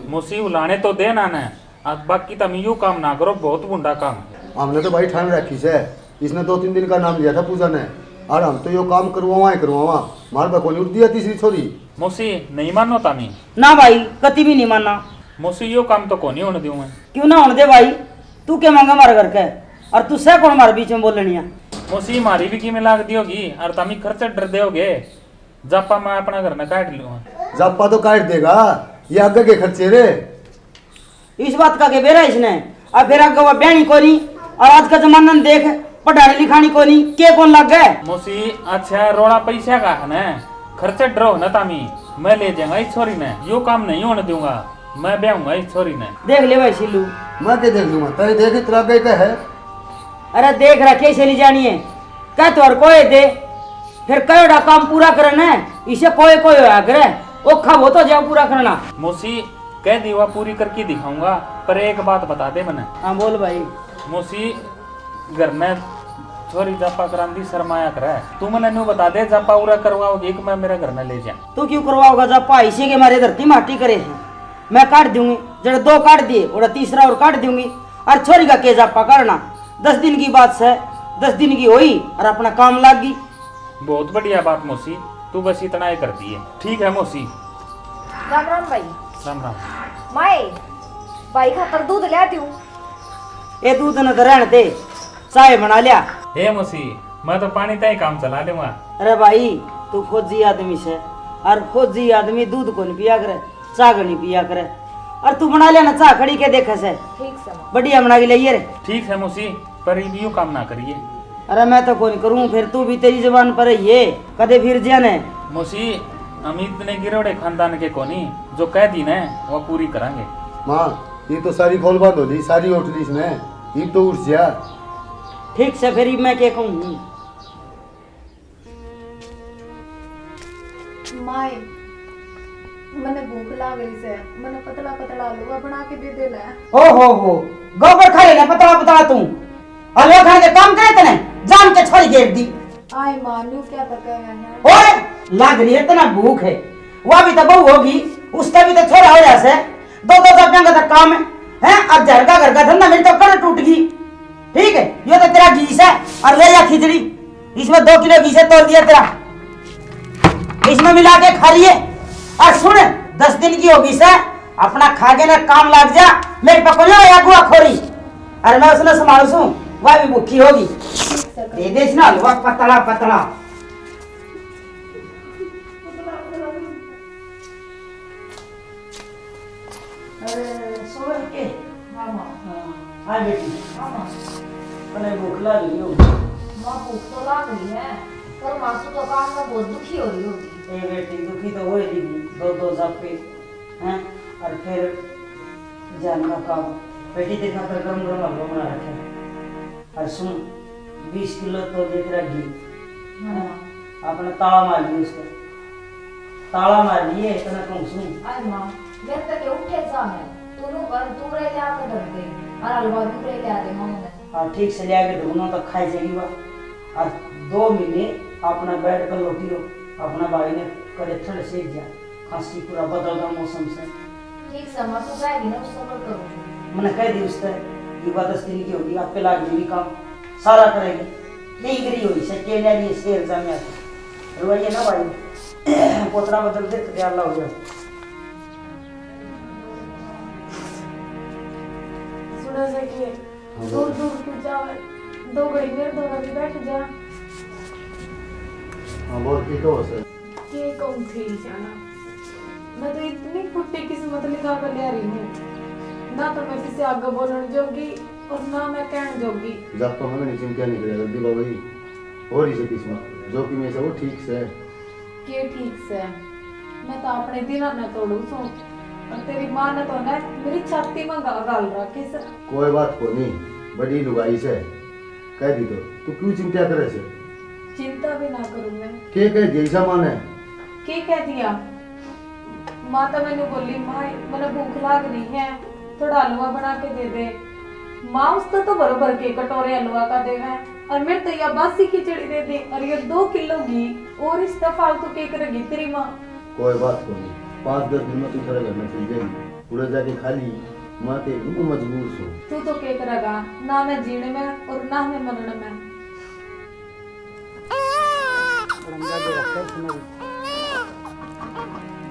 मोसी उलाने तो देना ना, अब बाकी तुम यूं काम ना करो, बहुत बुंडा काम है। हमने तो भाई ठान रखी से, इसने 2-3 दिन का नाम लिया था पूजा ने और हम तो यो काम करवावा मार बको नहीं उठ दिया तीसरी छोरी। मोसी नहीं मानो तामी? ना भाई कति भी नहीं मानना। मोसी यो काम तो कौन ही होने दूं मैं। क्यों ना होने दे भाई, तू क्या मांगा मार घर के और तू सह कौन हमारे बीच में बोलनी है। मोसी मारी भी की में लाग दी होगी और तामी खर्च डर दोगे, जापा मैं अपना घर में काट लूंगा। जापा तो काट देगा, ये आगे के खर्चे रे। इस बात का के बेरा इसने और फिर आगे वो बहनी को नहीं और आज का जमाना देख पढ़ाने लिखानी को नहीं के कौन लग गए। मोसी अच्छा रोड़ा पैसा का है ना, खर्चे डरो न तामी, मैं ले जाऊंगा इस छोरी ने, यो काम नहीं होने दूंगा, मैं ब्याहूंगा इस छोरी ने। देख ले भाई सिल्लू। मैं क्या देख लूंगा, तेरे देख तेरा गई का है। अरे देख रहा कैसे ली जानी है क्या तो कोई दे फिर कयोड़ा काम पूरा करना है, इसे कोई कोई होया करे ओखा वो तो जाओ पूरा करना। मोसी कह दीवा पूरी करके दिखाऊंगा, पर एक बात बता दे मैंने। हाँ बोल भाई। मोसी घर में छोरी जापा करांदी शर्माया करे, तू मैंने न्यू बता दे जापा पूरा करवाओगे एक मैं मेरे घर में ले जा। तू क्यों करवाओगा जब पैसे के मारे धरती माटी करे हैं, मैं काट दूंगी जब 2 काट दिए और तीसरा और काट दूंगी और छोरी का के जापा करना 10 दिन की बात है, 10 दिन की हुई और अपना काम लाग गई। बहुत बढ़िया बात मोसी, तू बस इतना ही कर दिए। ठीक है मोसी। राम राम भाई। राम राम। माए भाई खातर दूध ले आती हूँ। ये दूध न तो रहने दे, चाय बना लिया। हे मोसी मैं तो पानी तय काम चला लूंगा। अरे भाई तू फौजी आदमी से और फौजी आदमी दूध को नहीं पिया करे, चाय को नहीं पिया करे और तू बना लिया ना चाय खड़ी के देखे से ठीक से माँ। बढ़िया बना के लिए रे। ठीक है मोसी, पर यूं काम ना करिए। अरे मैं तो कौन करूं, फिर तू भी तेरी जबान पर ये कदे फिर जाने। मोसी हम इतने गिरोड़े खानदान के कोनी, जो कह दी ना वो पूरी करांगे। माँ ये तो सारी खोल बात होली, सारी उठली इसने, ये तो उठ जा। ठीक से फिर मैं क्या कहूँ। माए मैंने भूख लाग रही से, मैंने पतला पतला हलवा बना के दे देला है। हो गोबर खा लेना पतला पतला तू हलवा खाने के काम करे तने जान के छोड़ी घेर दी। आए मानू क्या पका है ओए लाग रही है इतना भूख है, वह भी तो बहू होगी उसका भी तो छोरा हो जासे, 2-2 रुपया का तो काम है अब घर का धंधा मेरी तो कड़ टूट गई। ठीक है ये तो तेरा घीस है और ले जा खिचड़ी, इसमें 2 किलो घी से तोड़ दिया तेरा, इसमें मिला के खा लिए। और सुन 10 दिन की होगी से अपना खा के ना काम लग जा, मेरी पकड़ो या गुआ खोरी अरे मैं उसने संभाल सू, वह भी भूखी होगी। दे दे ना हलवा पतला पतला। हाँ बेटी मैंने भूख लगी हो। माँ भूख तो लाग रही है, पर मासू तो काम में बहुत दुखी हो रही होगी। ए बेटी दुखी तो हो ही 2-2 जापे हैं और फिर जान का काम बेटी देखा कर गरम गरम हलवा बना रखे और सुन 20 किलो तो देख रहा घी अपने ताला मार लिए उसको, ताला मार लिए इतना कम सुन। अरे माँ घर तक उठे जा है, तूने घर तू रे ले आके धर दे और हलवा भी रे ले आ दे माँ ने। और ठीक से ले आके दोनों तक खाई जाएगी वह और 2 महीने अपना बेड पर लोटी लो, अपना भाई ने करे ठंड सेक जा, खांसी पूरा बदल गया मौसम से। ठीक से माँ तू जाएगी ना उस सबर करूँगी। मैंने कह दी उससे ये बात 10 दिन की होगी, आप पे लाग जाएगी काम सारा करेगी, नहीं करी हुई से के लिए शेर जामिया रुआइए ना भाई पोतरा बदल दे तो ध्यान हो गया। सुनो से कि दूर दूर क्यों जावे, 2 घड़ी मेरे दोनों भी बैठ जा। हाँ बोल की तो से ये कौन थी जाना, मैं तो इतनी फुट्टी किस्मत लिखा कर ले रही हूँ, ना तो मैं किसी आगे बोलने जोगी और ना मैं कहने जोगी। जब तो हमें चिंता नहीं करेगा जल्दी बाबा जी और इसे किस्मत जो कि मैं सब वो ठीक से के ठीक से मैं तो अपने दिन न तोड़ू सो, और तेरी माँ ने तो ना मेरी छाती में गाल रखी से। कोई बात को नहीं, बड़ी लुगाई से कह दी तो तू क्यों चिंता करे से? चिंता भी ना करूँ मैं। के कह जैसा मन है के कह दिया? माँ तो मैंने बोली माँ मैंने भूख लाग रही है, थोड़ा हलवा बना के दे दे। माँ उसका तो बराबर के कटोरे हलवा का देवे, और मेरे तो यह बासी खिचड़ी दे दे, और ये 2 किलो घी और इसका फालतू केक रखी तेरी माँ। कोई बात को नहीं, 5-10 दिन में तू तेरे घर में चल जाएगी, पूरे जाके खाली माँ के एकदम मजबूर सो। तू तो केक रखा ना मैं जीने में और ना मैं मरने में।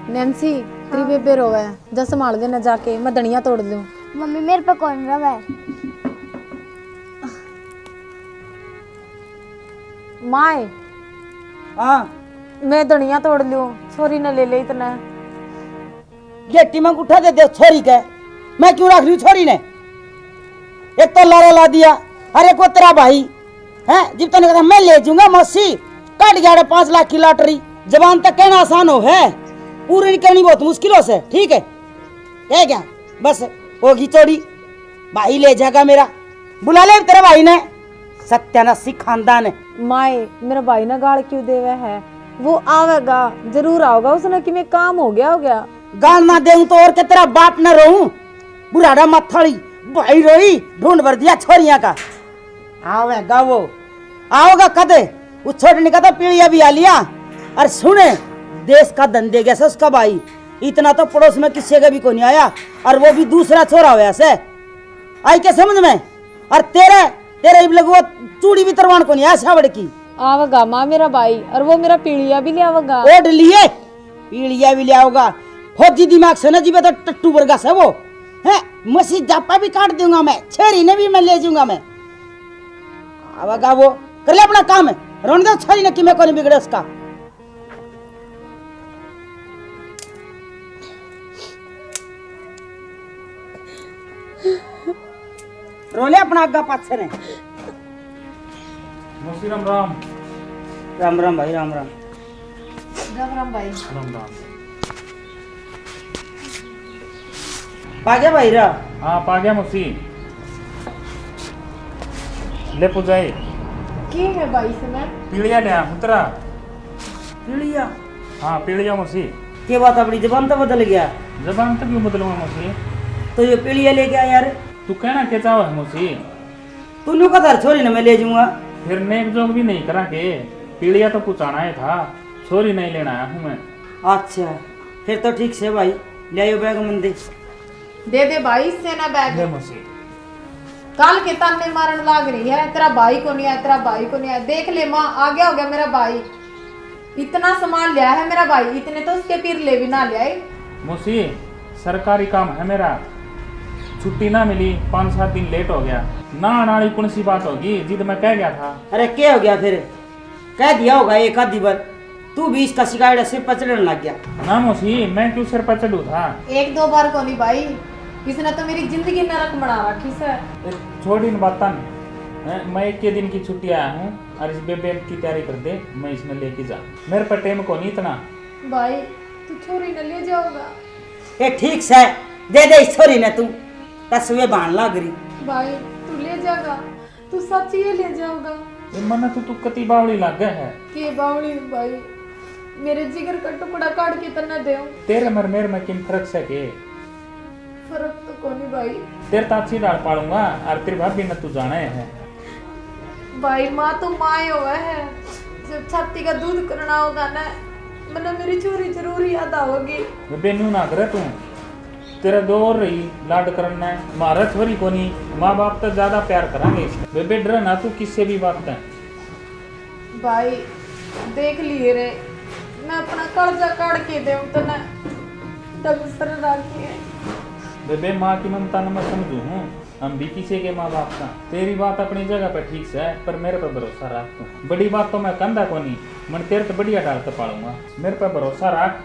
नैन्सी तेरी बेबे रोवे है, जा संभाल देना जाके, मैं धनिया तोड़ दूं। मम्मी मेरे पे कौन रहा है? माए हाँ मैं धनिया तोड़ लूं, छोरी ने ले ले इतना। गेटी में उठा दे दे छोरी के, मैं क्यों रख रही हूँ छोरी ने? एक तो लारा ला दिया, अरे को तेरा भाई है जब तक कहता मैं ले जाऊंगा मौसी, कट गया 5 लाख की लॉटरी। जबान तक कहना आसान हो है, पूरी करनी बहुत मुश्किलों से, ठीक है क्या? बस होगी चोरी, भाई ले जाएगा मेरा, बुला ले तेरे भाई ने, सत्यानाशी खानदान है। माए मेरा भाई ना गाड़ क्यों देवे है, वो आवेगा जरूर आओगा, उसने कि मैं काम हो गया। गाल ना देऊं तो और के तेरा बाप न रहूं, बुढ़ाड़ा मथड़ी भाई रोई ढूंढ भर दिया छोरिया का। आवेगा वो, आओगा कदे उस छोटे का तो पीढ़िया भी आ लिया। और सुने देश का धंधे गया उसका भाई, इतना तो पड़ोस में किसी का भी को नहीं आया, और वो भी दूसरा छोरा हुआ से आई के समझ में। और तेरे लगो चूड़ी भी तरवान को नहीं आया सावड़ की। आवेगा माँ मेरा भाई, और वो मेरा पीढ़िया भी ले आवेगा। ओढ़ लिए पीढ़िया भी ले आओगा, फौजी दिमाग से न जीवे तो टट्टू वर्गा से वो है, मसी जापा भी काट दूंगा मैं, छेरी ने भी मैं ले जाऊंगा मैं। आवेगा वो, कर ले अपना काम है, रोन दो छेरी ने कि मैं कोई बिगड़े उसका। रोले अपना आगा पाछे ने। मौसी राम राम। राम राम भाई, राम राम। राम राम भाई। राम राम। पा गया भाई रा? हाँ पा गया मौसी, ले पुजाई। की है भाई से मैं? पीड़िया ले उतरा। पीड़िया? हाँ पीड़िया मौसी। के बात अपनी जबान तो बदल गया, जबान तो क्यों बदलूंगा मौसी? तो ये पीड़िया ले गया यार। तू कहना क्या चाहो है मौसी? तू नु का छोरी ने मैं ले जाऊंगा, फिर नेक जोग भी नहीं करा के, पीड़िया तो पुचाना ही था, छोरी नहीं लेना आया हूँ मैं। अच्छा फिर तो ठीक से भाई, ले आयो बैग मंदिर। दे दे भाई इससे ना बैग। ले मौसी। कल के ताने मारन लाग रही है, तेरा भाई को नहीं आया, तेरा भाई को नहीं आया। देख ले माँ आ गया हो गया मेरा भाई, इतना सामान लिया है मेरा भाई, इतने तो उसके पीर ले भी ना लिया। मौसी सरकारी काम है मेरा, छुट्टी ना मिली, 5-7 दिन लेट हो गया ना, नाली कौन सी बात होगी, जिद मैं कह गया था। अरे क्या हो गया फिर? कह दिया होगा एक आधी बार, तू भी इसका शिकायत सिर पर चढ़ने लग गया। ना मौसी मैं क्यों सिर पर चढ़ू था? 1-2 बार को नहीं भाई, इसने तो मेरी जिंदगी नरक बना रखी सर। छोड़ इन बातन, मैं 1 दिन की छुट्टी आया हूँ, और इस बेबे की तैयारी कर दे, मैं इसमें लेके जा, मेरे पर टेम को नहीं इतना। भाई तू छोरी न ले जाओगा? ये ठीक से दे दे इस छोरी ने, तू तस्वीर बांध लाग रही। भाई तू ले जाएगा, तू सच ये ले जाओगा? ये मन तो तू कति बावली लग गया है। के बावली भाई, मेरे जिगर का टुकड़ा काट के तना दे। तेरे मर मेरे में किन फर्क से के? फर्क तो कोनी भाई। तेरे ताची डाल पालूंगा, और तेरी भाभी न तू जाना है। भाई माँ तो माए हुआ है, जब छाती का दूध करना होगा ना, मतलब मेरी चोरी जरूर याद आओगी। बेबे न्यू ना करे तू, तेरा दो और रही लाड करना है, मारा छोरी को नहीं, माँ बाप तो ज्यादा प्यार करांगे इसमें। बेबे डर ना तू किससे भी बात है। भाई देख लिए रे, मैं अपना कर्जा काट के दे तो ना डग सर राखी है। बेबे माँ की ममता न मैं समझू हूँ, हम भी किसी के माँ बाप का। तेरी बात अपनी जगह पर ठीक से है, पर मेरे पर भरोसा रख तू। बड़ी बात तो मैं कंधा को नहीं, मैं तेरे तो बढ़िया डाल के पालूंगा, मेरे पर भरोसा रख।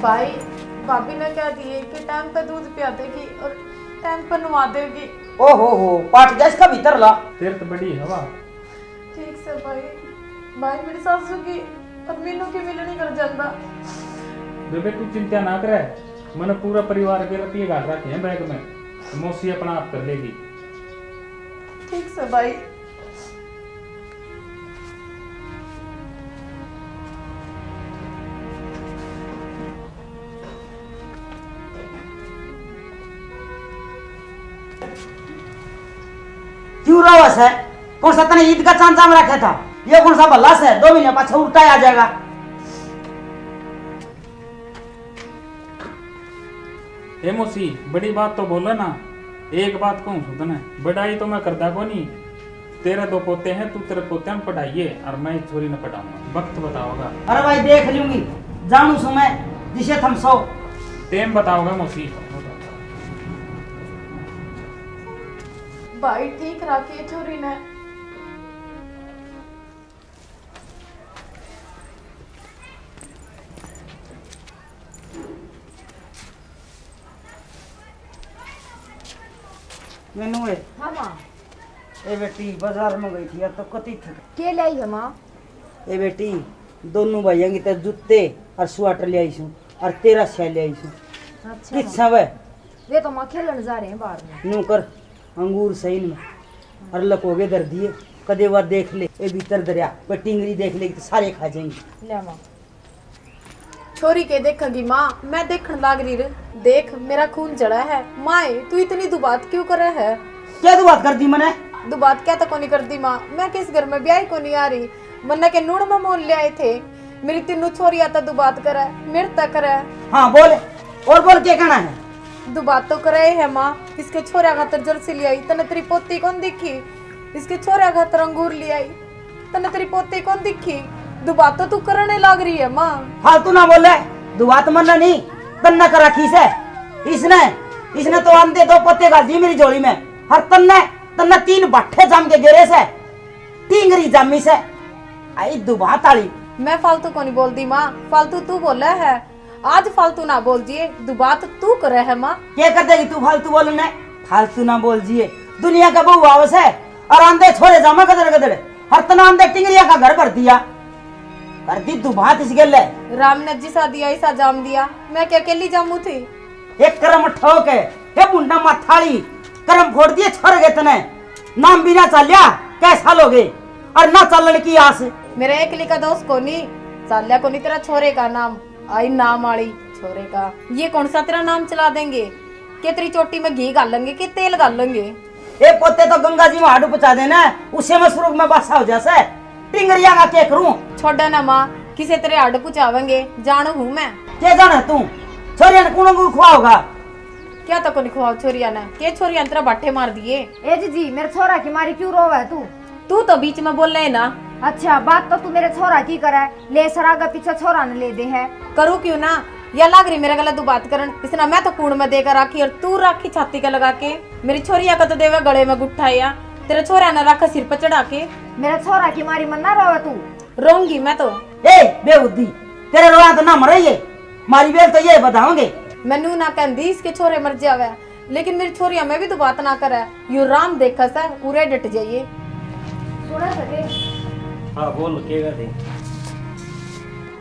भाई भाभी ने क्या दिए कि टाइम पे दूध पिया देगी और टाइम पर नवा देगी। ओ हो पाट गैस का भीतर ला। तेरे तो बड़ी हवा। ठीक से भाई, भाई मेरी सासू की और मीनू की मिलनी कर जाता। बेबे तू चिंता ना करे, मैंने पूरा परिवार के रुपये घाट रखे हैं बैग में, मौसी अपना आप कर लेगी। ठीक से भाई। क्यों रवस है? कौन सा तने ईद का चांद में रखा था? ये कौन सा भल्लास है? 2 महीने पाछा उल्टा आ जाएगा। ए मौसी बड़ी बात तो बोलो ना। एक बात कहूँ सुधने, बड़ाई तो मैं करता को नहीं। तेरे 2 पोते हैं, तू तेरे पोते में पढ़ाइए और मैं इस छोरी ने पढ़ाऊंगा। वक्त बताओगा। अरे भाई देख लूंगी, जानू सो मैं जिसे थम सो टेम बताओगा मौसी। भाई ठीक रखी है छोरी ने। मैनू है हाँ माँ। ए बेटी बाजार में गई थी यार, तो कति थक। के लाई है माँ? ए बेटी दोनों भाइयों की तरह जूते और स्वेटर ले आई छू और तेरा शैल ले आई छू। अच्छा किस माँ। समय वे तो माँ खेलन जा रहे हैं बाहर में। नू कर अंगूर सही में और लकोगे दर दिए। कदे बार देख ले ए भीतर दरिया पर टिंगरी देख ले तो सारे खा जाएंगे। ले माँ। छोरी के देखेगी माँ, मैं देखने लाग रही रे। देख मेरा खून जड़ा है। माए तू इतनी दुबात क्यों करे है? क्या तू बात करती मने? दुबात क्या तो नहीं करती माँ, मैं किस घर में ब्याह को नहीं आ रही। मन्ना के नूड़ में मोल ले आए थे। मेरी तीनों छोरिया तो दुबात करे, मेरे तक करे। हाँ बोल, और बोल क्या कहना है? दुबात तो करे है माँ। इसके छोरिया खातर जर्सी ले आई, तने तेरी पोती कौन दिखी? इसके छोरिया खातर अंगूर ले आई, तने तेरी पोती कौन दिखी? दुबात तो तू करने लग रही है माँ। फालतू ना बोले, दुबात मन्ना नहीं तन्ना कर रखी से। इसने तो अंधे 2 पत्ते गाल दी मेरी झोली में। हर तन्ना 3 बट्ठे जम के गिरे से, टिंगरी जमी से। आई दुबात आली। मैं फालतू को नहीं बोलती माँ, फालतू तू बोला है। आज फालतू ना बोल जिए, दुबात तू करे है माँ। क्या कर देगी तू फालतू बोलने? फालतू ना बोल जिए, दुनिया का बहु आवस है और अंधे छोरे जमा गदड़ गदड़। हर तना अंधे टिंगरिया का घर कर दिया, कर दी दुबात इस गल। राम ने जिसा दिया ऐसा जाम दिया, मैं क्या अकेली जामू थी? एक करम ठोक है ये बुंडा माथाड़ी करम फोड़ दिए छोड़ गए तने। नाम भी ना चलिया कैसा लोगे और ना चलने की आस। मेरे एकली का दोस्त को नहीं चाल्या को नहीं, तेरा छोरे का नाम आई नाम आड़ी छोरे का। ये कौन सा तेरा नाम चला देंगे? कि तेरी चोटी में घी गालेंगे कि तेल गालेंगे? ये पोते तो गंगा जी में हाडू पचा देना, उसे में सुरुग में बसा हो जैसे टिंगरिया का क्या करूं? छोड़ा ना माँ, किसे तेरे हाड पुचावेंगे जानू हूँ मैं। क्या जाने तू छोरिया ने कौन अंगूर खुआ होगा? क्या तो को नहीं खुआ छोरिया ने? के छोरिया ने तेरा बाटे मार दिए? ए जी मेरे छोरा की मारी क्यों रोवे तू? तू तो बीच में बोल रहे ना। अच्छा बात तो तू मेरे छोरा की करे, ले सरागा पीछे छोरा ने ले दे है। करूँ क्यों ना? या लाग रही मेरे गला तू बात करन। इसना मैं तो कूड़ में देकर राखी और तू राखी छाती का लगा के। मेरी छोरिया का तो देवे गले में गुट्ठाया, तेरे छोरा ने रखा सिर पर चढ़ा के। मेरे छोरा की मारी मन्ना रोवे तू? रोंगी मैं तो। ए बेबुद्धि, तेरे रोया तो ना मरे ये, मारी बेल तो ये बताओगे। मैनू ना कहती इसके छोरे मर जावे, लेकिन मेरी छोरिया में भी तो बात ना करे। यू राम देखा सा पूरे डट जाइए। सुना सके हाँ बोल के कर दे।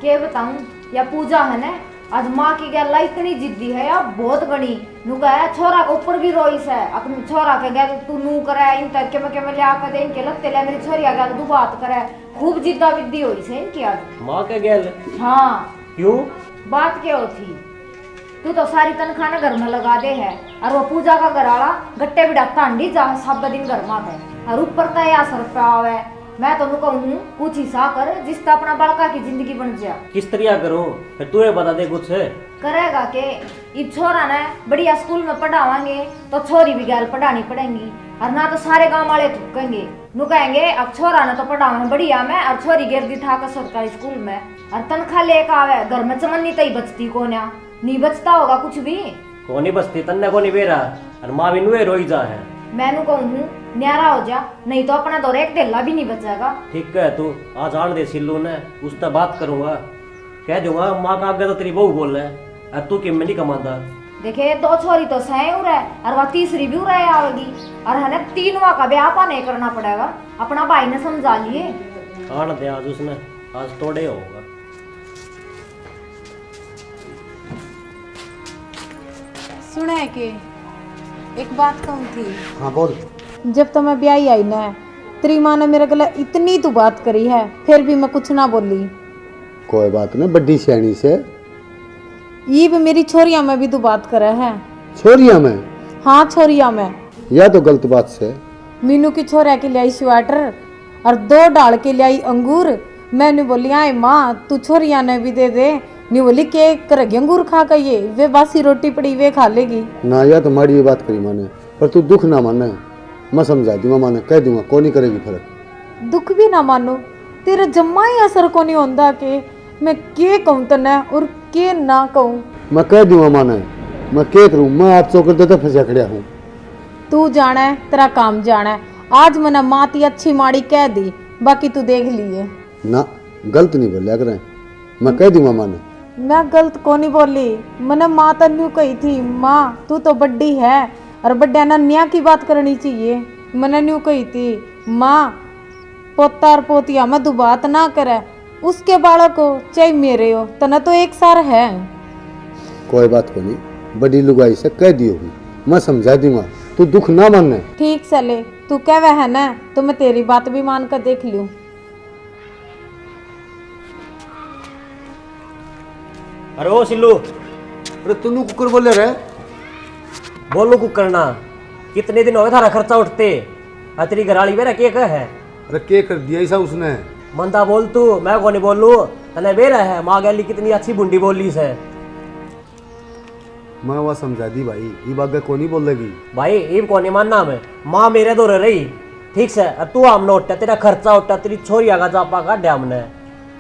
के बताऊं या पूजा है ना, आज माँ की गैला इतनी जिद्दी है या बहुत गणी नु गया छोरा के ऊपर भी रोईस है। अपने छोरा के गैल तू नू करे इन तक के मैं लिया कर दे इनके लगते ले मेरी छोरिया गैल तू बात करे। खूब जिद्दा विद्दी होई से इनकी आज। माँ के गेल हाँ क्यों? बात क्या होती? तू तो सारी तनख्वाह ने घर में लगा दे है और वो पूजा का घर आला गट्टे बिड़ा तांडी जा सब दिन घर में है और ऊपर तो या सर पे आवे। मैं तो कहूँ कुछ हिस्सा कर जिससे अपना बड़का की जिंदगी बन जा। किस तरह करो फिर तू बता दे कुछ। करेगा के इस छोरा ने बढ़िया स्कूल में पढ़ावांगे तो छोरी भी गैल पढ़ानी पड़ेगी और ना तो सारे गांव वाले थूकेंगे नु कहेंगे अब छोरा ने तो पढ़ावा बढ़िया में और छोरी गिरदी था का सरकारी स्कूल में और तनख्वाह लेकर आवे घर में चमन्नी तई बचती को नहीं बचता होगा कुछ भी। कोनी बस्ती तन्ने कोनी बेरा और माँ भी नुए रोई जा है। मैनू कहूँ हूँ न्यारा हो जा, नहीं तो अपना तो एक ढेला भी नहीं बचेगा। ठीक है तू आज आन दे सिल्लू ने, उससे बात करूंगा, कह दूंगा माँ का आगे तो तेरी बहू बोल रहा है और तू किम में नहीं कमाता। देखे 2 छोरी तो सह उर है और वह तीसरी भी उर आवेगी और हमें 3वां का ब्याह पा नहीं करना पड़ेगा। अपना भाई ने समझा लिए। आन दे आज उसने, आज तोड़े होगा। सुना है कि एक बात कहूँ थी, हाँ बोल। जब तो मैं ब्याही आई ना, तेरी माँ ने मेरे गले इतनी तो बात करी है, फिर भी मैं कुछ ना बोली। कोई बात नहीं, बड्डी सियाणी से। ये भी मेरी छोरिया में भी तो बात करे है। छोरिया में? हाँ छोरिया में। यह तो गलत बात से। मीनू की छोरिया के लिए आई स्वेटर और 2 डाल के लिए आई अंगूर। मैंने बोली आए माँ तू छोरिया ने भी दे दे। नहीं बोली केक करेगी अंगूर खा कर, ये वे बासी रोटी पड़ी वे खा लेगी ना। यह तो माड़ी ये बात करी माने, पर तू दुख ना माने, मैं समझा दूंगा, माने कह दूंगा, कौन नहीं करेगी फर्क। दुख भी ना मानो, तेरे जम्मा ही असर को नहीं होता कि मैं के कहूँ तने और के ना कहूँ। मैं कह दूंगा माने, मैं क्या करूँ, मैं आप चौकर देता फंसा खड़ा हूँ। तू जाना है, तेरा काम जाना है। आज मैंने माती अच्छी माड़ी कह दी, बाकी तू देख लिए ना। गलत नहीं बोलिया करें, मैं कह दूंगा माने। मैं गलत को नहीं बोली, मैंने माँ तन्यू कही थी माँ तू तो बड्डी है और बड्डा ना न्या की बात करनी चाहिए। मैंने न्यू कही थी माँ पोता और पोतिया में तू बात ना करे, उसके बालक को चाहे मेरे हो तना तो एक सार है। कोई बात को नहीं, बड़ी लुगाई से कह दी होगी, मैं समझा दूंगा, तू दुख ना मानने। ठीक चले, तू कह वह है ना तो मैं तेरी बात भी मान कर देख लूं। अरे ओ सिल्लू, अरे तू कुकर बोले रहे? बोलो कुकर ना, कितने दिन हो गए थारा खर्चा उठते, तेरी घराली मेरा के है। अरे क्या कर दिया ऐसा उसने? मंदा बोल तू, मैं को नहीं बोलू, तने बेरा है। माँ गैली कितनी अच्छी बुंडी बोली से। मैं वह समझा दी भाई, ये बात को नहीं बोलेगी भाई इब को नहीं मानना मैं, माँ मेरे दो रही ठीक से, तू हम उठा, तेरा खर्चा उठा, तेरी छोरी आगा जापा काटे हमने,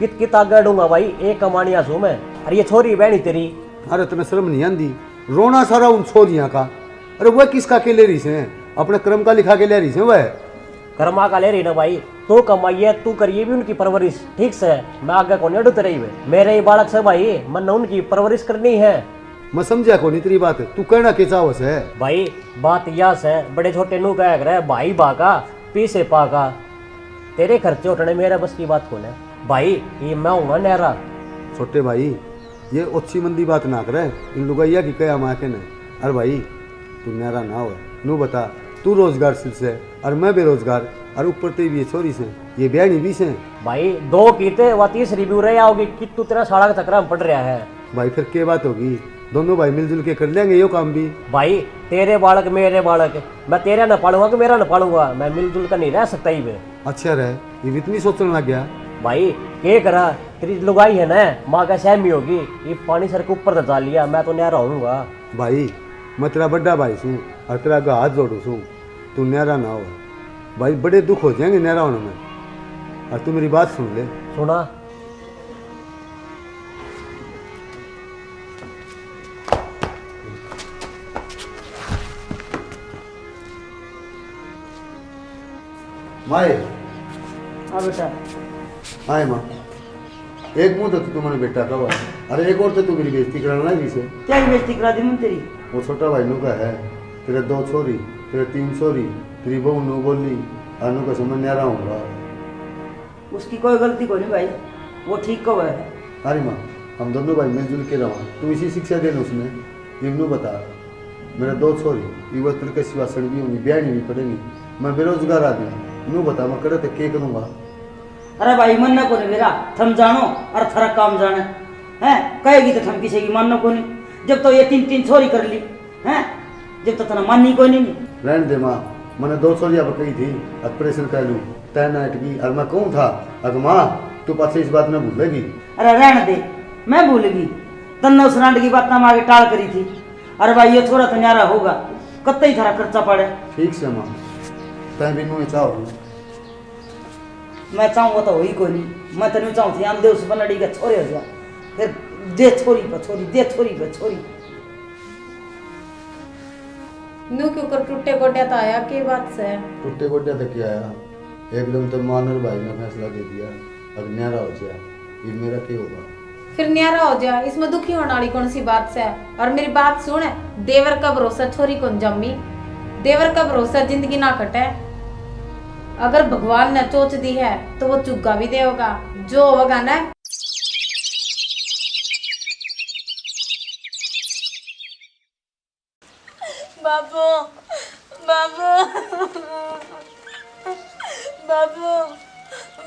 कित आगे दूंगा भाई, एक कमानिया सू मैं, अरे ये छोरी बहनी तेरी। अरे तुम्हें शर्म नहीं आती? रोना सारा उन छोरियाँ का। अरे वह किसका के ले रही से? अपने कर्म का लिखा के ले रही से वह। कर्मा का ले रही ना भाई, तू कमाइए तू करिए भी उनकी परवरिश ठीक से, मैं आगे को नहीं डूते रही वे, मेरे ही बालक से भाई, मन उनकी परवरिश करनी है। मैं समझा को नहीं तेरी बात, तू कहना के चावस है भाई। बात यह से बड़े छोटे नू कह रहे भाई बाका पीसे पाका, तेरे खर्चे उठने मेरे बस की बात कौन है भाई, ये मैं हूँ नहरा। छोटे भाई ये अच्छी मंदी बात ना करे, इन लुगाइया की कया माँ के ने। अरे भाई तू नारा ना हो, नू बता, तू रोजगार सिर से और मैं बेरोजगार, और ऊपर ते भी ये छोरी से, ये बयानी भी से भाई। 2 कीते व तीसरी भी रह आओगी कि तू तेरा साड़ा का चक्कर में पड़ रहा है भाई। फिर क्या बात होगी, दोनों भाई मिलजुल के कर लेंगे यो काम भी। भाई तेरे बालक मेरे बालक, मैं तेरा न पालूंगा कि मेरा न पालूंगा, मैं मिलजुल कर नहीं रह सकता ही वे। अच्छा रहे, ये भी इतनी सोचने लग गया भाई। क्या करा, तेरी लुगाई है ना, माँ का सहमी होगी, ये पानी सर के ऊपर दचा लिया, मैं तो न्यारा होऊंगा भाई। मैं तेरा बड़ा भाई सूँ और तेरा आगे हाथ जोड़ू सूँ, तू न्यारा ना हो भाई, बड़े दुख हो जाएंगे न्यारा होने में। और तू मेरी बात सुन ले। सुना। माए हाँ बेटा। आए माँ, एक मुंह तो तुम्हारे बेटा का हुआ, अरे एक और तो तू मेरी बेइज्जती कराना लगी से। क्या ही बेइज्जती करा दी मैं तेरी? वो छोटा भाई नू का है, तेरे 2 छोरी, तेरे 3 छोरी, तेरी बहू नू बोली, अनु का समझ न्यारा होगा। उसकी कोई गलती को नहीं भाई, वो ठीक कब है। अरे माँ हम दोनों भाई मिलजुल के रहो, तू इसी शिक्षा देना उसने। ये नू बता, मेरे 2 छोरी, ये वह तेरे के सिवा सड़गी होंगी, ब्याह नहीं पड़ेगी, मैं बेरोजगार आदमी, नू बता मैं करे तो क्या करूँगा? अरे भाई मनना को नहीं मेरा, थम जानो और थरा काम जाने हैं, कहेगी तो थम किसी की मानना को नहीं। जब तो ये 3 छोरी कर ली हैं, जब तो तना माननी कोई नहीं। रहने दे माँ, मैंने 2 छोरियाँ कही थी, ऑपरेशन कर लूँ, तय ना अटकी, और मैं कहूँ था अगर माँ तू पाछे इस बात में भूलेगी। अरे रहने दे, मैं भूल गई, तन्ने उस रांड की बात ना आगे टाल करी थी। अरे भाई ये छोरा तो न्यारा होगा, कत्ते ही थारा खर्चा पड़े। ठीक से माँ, तय भी नू चाहो। मैं चाहूँगा तो वही कोई नहीं, मैं तेन चाहूँ थी आम दे उस बनड़ी का छोरे हो जा, फिर दे छोरी पर छोरी, दे छोरी पर छोरी। नू क्यों कर टूटे गोड्या तो आया के बात से टूटे गोड्या तक क्या आया, एकदम तो मान और भाई ने फैसला दे दिया, अब न्यारा हो जाए, ये मेरा क्या होगा? फिर न्यारा हो जा, इसमें दुखी होने वाली कौन सी बात से? और मेरी बात सुन, देवर का भरोसा छोरी कौन जम्मी, देवर का भरोसा जिंदगी ना कटे। अगर भगवान ने चोच दी है तो वो चुग्गा भी देगा, जो होगा ना। बाबू बाबू बाबू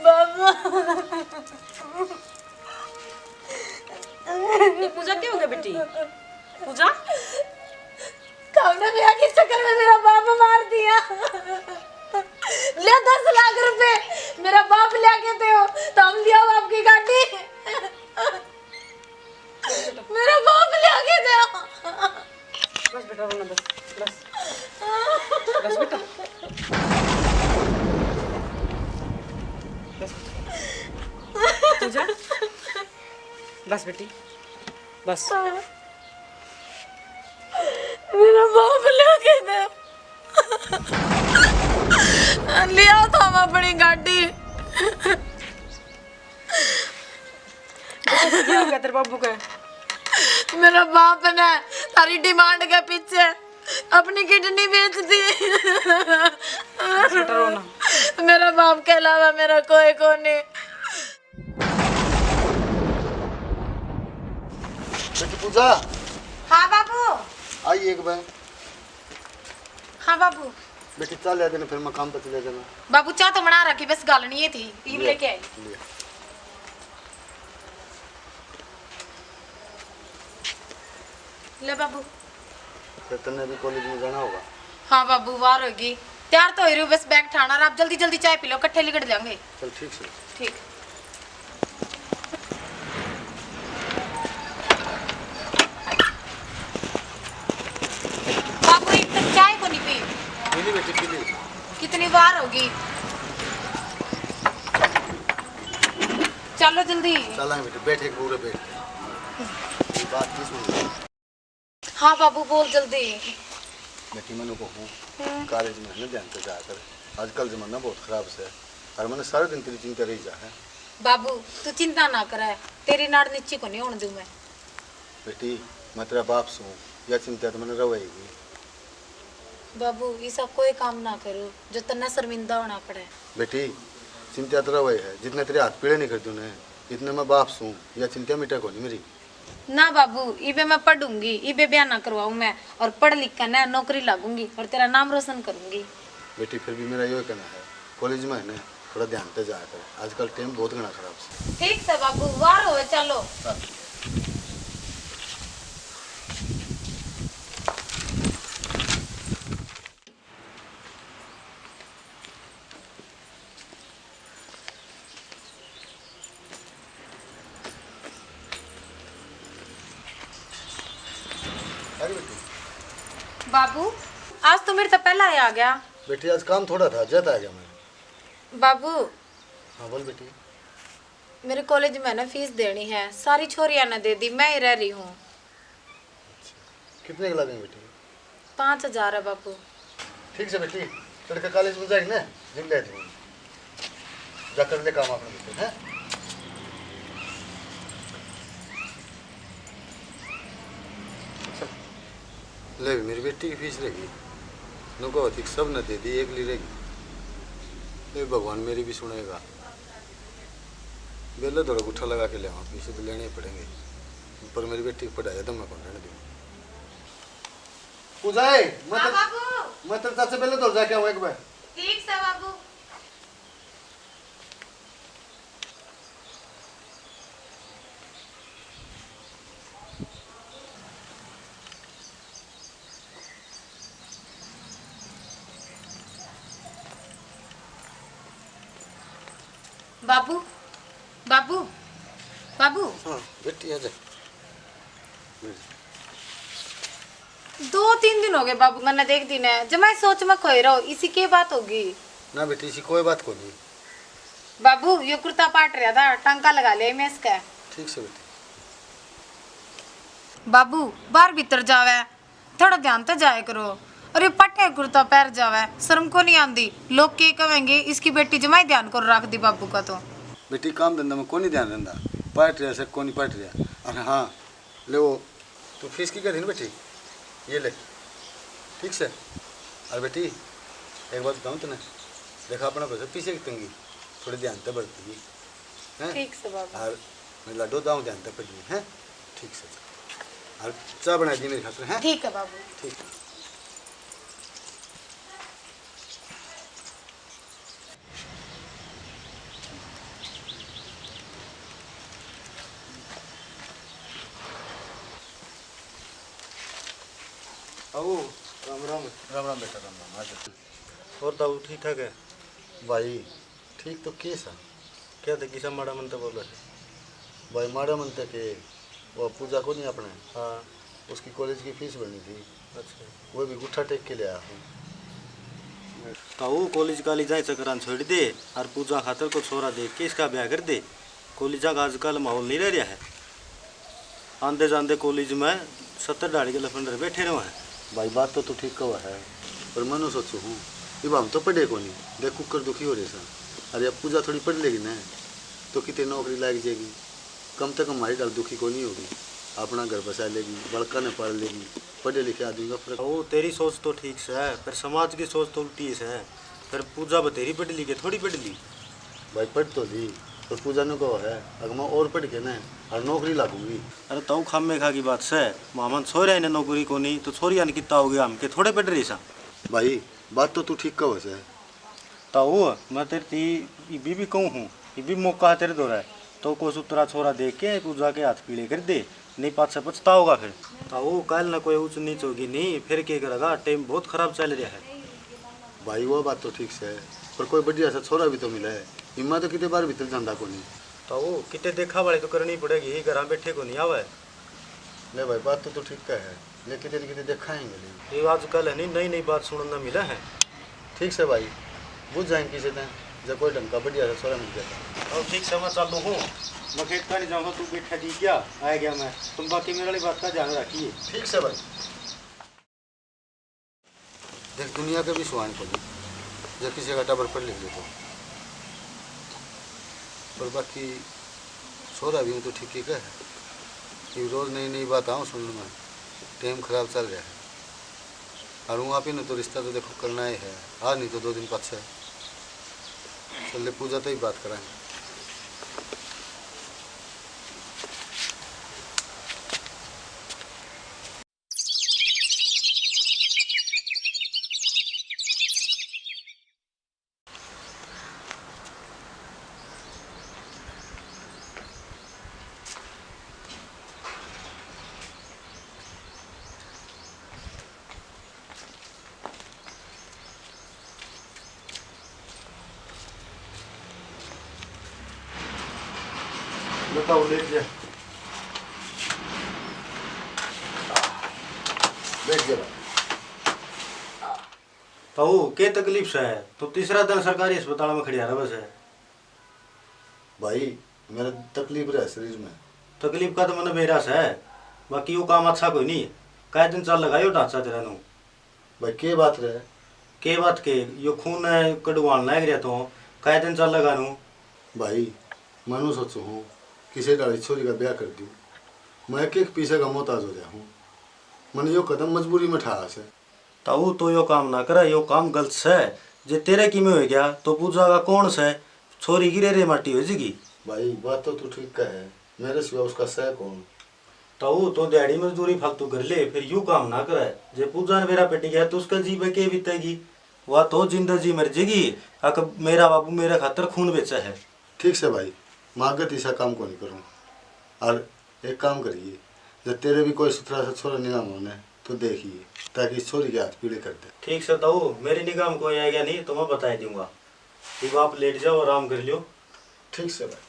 बाबू पूजा क्या हो गया बेटी? पूजा कामना ब्याह के चक्कर में मेरा बाप मार दिया। ले 10 लाख रुपए मेरा बाप ले के दे तो हम लिया आपकी गाड़ी। मेरा बाप ले के दे। बस बेटा रोना, बस बस बस बेटा, बस पूजा, बस बेटी बस। मेरा बाप ले के दे। लिया था हम अपनी गाड़ी। क्या हो गया तेरे बाबू का? मेरा बाप ने तारी डिमांड के पीछे अपनी किडनी बेच दी। बेटा रोना। मेरा बाप के अलावा मेरा कोई को नहीं। बेटी पूजा, हाँ बाबू। आई एक बार। हाँ बाबू। बेटी चल आ देना, फिर मैं काम पे चले जाना। बाबू चाह तो बना रखी, बस गाल नहीं थी, ईब लेके आई। ले बाबू। फिर तुमने भी कॉलेज में जाना होगा। हाँ बाबू वार होगी, तैयार तो हो रही हूँ, बस बैग ठाना, आप जल्दी जल्दी चाय पी लो, इकट्ठे लिकट जाएंगे। चल ठीक से। ठीक। बाबू एक तक चाय को नहीं पी? पीली बेटी पीली। कितनी बार होगी? चलो जल्दी। चलेंगे बेटी, बैठ एक पूरे बैठ। बात की सुन। हाँ बाबू बोल जल्दी। बेटी मैंने को हूँ कॉलेज में न ध्यान से जाकर, आजकल जमाना बहुत खराब से है, और मैंने सारे दिन तेरी चिंता रही जा है। बाबू तू चिंता ना करे, तेरी नाड़ नीचे को नहीं होने दूं मैं। बेटी मैं तेरा बाप हूँ, यह चिंता तो मैंने रवेगी। बाबू ऐसा कोई काम ना करो जो तन्ने शर्मिंदा होना पड़े। बेटी चिंता तो रवे है, जितने तेरे हाथ पीड़े नहीं कर दूँ इतने मैं बाप हूँ, यह चिंता मिटा को नहीं मेरी। ना बाबू इबे मैं पढ़ूंगी, इबे ब्याह ना करवाऊं मैं, और पढ़ लिख कर ना नौकरी लागूंगी और तेरा नाम रोशन करूंगी। बेटी फिर भी मेरा यही कहना है, कॉलेज में है ना थोड़ा ध्यान से जाया कर, आजकल टाइम बहुत घना खराब से। ठीक से बाबू वार होवे चलो। अरे बेटी। बाबू आज तो मेरे तो पहला ही आ गया। बेटी आज काम थोड़ा था, जाता आ गया मैं। बाबू हाँ बोल बेटी। मेरे कॉलेज में ना फीस देनी है, सारी छोरियां ने दे दी, मैं ही रह रही हूँ। कितने के लगेंगे बेटी? 5000 है बाबू। ठीक से बेटी, लड़का कॉलेज में जाएगी ना, जिम ले दूँ जाकर ले काम अपने बेटे हैं। ले भी मेरी बेटी की फीस रहेगी, नुको अधिक सब न दे दी, एक ली रहेगी। ये भगवान मेरी भी सुनेगा। बेले थोड़ा गुट्ठा लगा के ले आऊँ, पीछे तो लेने ही पड़ेंगे, पर मेरी बेटी की पढ़ाई तो मैं कौन रहने दूँ। पूजाए मैं तेरे साथ से पहले तो जाके आऊँ एक बार। ठीक से बाबू। बाबू बाबू बाबू। हाँ बेटी आजा। 2-3 दिन हो गए बाबू मैंने देख दी ने, जब मैं सोच में खोई रहो, इसी की बात होगी। ना बेटी इसी कोई बात को नहीं। बाबू ये कुर्ता पाट रहा था, टांका लगा लिया मैं इसका। ठीक से बेटी। बाबू बाहर भीतर जावे, थोड़ा ध्यान तो जाए करो, अरे पट्टे कुर्ता पैर जावे, शर्म को नहीं आंदी। लोग के कहेंगे इसकी बेटी जमाई ध्यान कर रख दी बाबू का। तो बेटी काम धंधा में कौन ध्यान देंदा, पढ़ रहा से कौन नहीं पढ़ रहा। और हाँ ले वो तू फीस की करी ना बेटी, ये ले ठीक से। और बेटी एक बात बताऊँ तुने, देखा अपना पैसा पीछे की तंगी थोड़ी ध्यान तक बढ़ती है। ठीक से बाबू। और मैं लड्डू दाऊँ ध्यान तक पड़ी है। ठीक से और चाय बना दी मेरी खातिर है। ठीक है बाबू। ठीक। आओ राम राम। राम राम बेटा, राम राम। आज और ताऊ ठीक ठाक है भाई ठीक तो कैसा क्या थे किसा माड़ा मन तो बोला है भाई, माड़ा मनते के वो पूजा को नहीं अपने, हाँ उसकी कॉलेज की फीस भरनी थी, अच्छा वो भी गुट्ठा टेक के ले आया हूँ। ताऊ कॉलेज काली जाए चक्रान छोड़ दे और पूजा खातर को छोरा देख के इसका ब्याह कर दे। कॉलेज का आजकल माहौल नहीं रह रहा है, आंदे जाते कॉलेज में 70 दाढ़ी के लफंडर बैठे रहे हैं। भाई बात तो तू ठीक कहा है, पर मनो सोचू हूँ ये हम तो पढ़े को नहीं, देख कुकर दुखी हो रहे सा। अरे अब पूजा थोड़ी पढ़ लेगी ना तो कितनी नौकरी लग जाएगी, कम से कम हमारी डाल दुखी को नहीं होगी, अपना घर बसा लेगी, बड़का ने पढ़ लेगी, पढ़े लिखे आदमी का फर्क। वो तेरी सोच तो ठीक से है पर समाज की सोच तो उल्टी से है। फिर पूजा बतेरी पढ़ ली के थोड़ी पढ़ ली। भाई पढ़ तो ली पर पूजा ने कहो है अगर मैं और पढ़ के ना और नौकरी लागूंगी। अरे ताऊ खामे खा की बात से मामन छोरिया ने नौकरी को नहीं तो छोरिया ने कितना हो गया हम के थोड़े पढ़ रही सा। भाई बात तो तू ठीक कहो से ताऊ मैं तेरी भी कहूँ हूँ, ये भी मौका तेरे दो रहा है तो को सुतरा छोरा देख के पूजा के हाथ पीले कर दे, नहीं पास से पछता होगा फिर। ताऊ कल ना कोई ऊंच नीच होगी नहीं, फिर क्या करेगा, टाइम बहुत खराब चल रहा है। भाई वो बात तो ठीक से है पर कोई बढ़िया सा छोरा भी तो मिला है, हिम्मत तो कितने बार भीतर जाता को नहीं। ताऊ कितने देखा वाले तो करनी पड़ेगी, ही घर बैठे को नहीं आवे। नहीं भाई बात तो तू ठीक का है, लेकिन कितने देखाएंगे नहीं। ये आजकल है नहीं नई नई बात सुनने मिला है। ठीक से भाई बुझ जाएंगे किसी दिन जब कोई ढंग का बढ़िया सा छोरा मिल जाता। और ठीक से मैं चालू हूँ, मैं खेत का नहीं जाऊँगा, तू बैठा दी क्या आ गया मैं, तुम बाकी मेरे वाली बात का ध्यान रखिए। ठीक से भाई देख दुनिया का भी सुहान को जब किसी का टाबर पढ़ लिख ले तो, और बाकी छोरा भी तो ठीक ही का है कि रोज़ नई नई बात आऊँ सुनने में, टाइम खराब चल रहा है। और वहाँ पे ना तो रिश्ता तो देखो करना ही है, आज नहीं तो 2 दिन पाछे चल पूजा तो ही बात कराएंगे। बताओ लेट जा, बैठ जा ताऊ क्या तकलीफ से है, तो तीसरा दिन सरकारी अस्पताल में खड़िया रहा है। भाई मेरा तकलीफ रहा शरीर में। तकलीफ का तो मन बेरास है, बाकी वो काम अच्छा कोई नहीं। कै दिन चल लगायो ढांचा तेरा नू। भाई के बात रहे के बात के यो खून कड़वान लग रहा तो कै दिन चल लगा नू। भाई मनु सोचू हूँ किसी डाली छोरी का ब्याह कर दूँ, मैं एक पीछे का मोहताज हो गया हूँ, मैंने यो कदम मजबूरी में उठाया से। ताऊ तो यो काम ना करे, यो काम गलत से जे तेरे की में हो गया तो पूजा का कौन से छोरी गिरे रे माटी हो जाएगी। भाई बात तो तू ठीक का है, मेरे सिवा उसका सह कौन। ताऊ तो दिहाड़ी मजदूरी फालतू कर ले, फिर यू काम ना करे। जे पूजा ने मेरा पेटी गया तो उसका जी पे के बीतेगी, वह तो जिंदगी मर जाएगी। अक मेरा बाबू मेरे खातर खून बेचा है। ठीक से भाई मागत ऐसा काम को नहीं करूँ। और एक काम करिए, जब तेरे भी कोई सुथरा सा छोरा निगाह होने तो देखिए ताकि इस छोरी के हाथ पीले कर दे। ठीक से ताऊ मेरी निगाह में कोई आएगा नहीं तो मैं बता दूंगा। अब आप लेट जाओ आराम कर लियो। ठीक से भाई।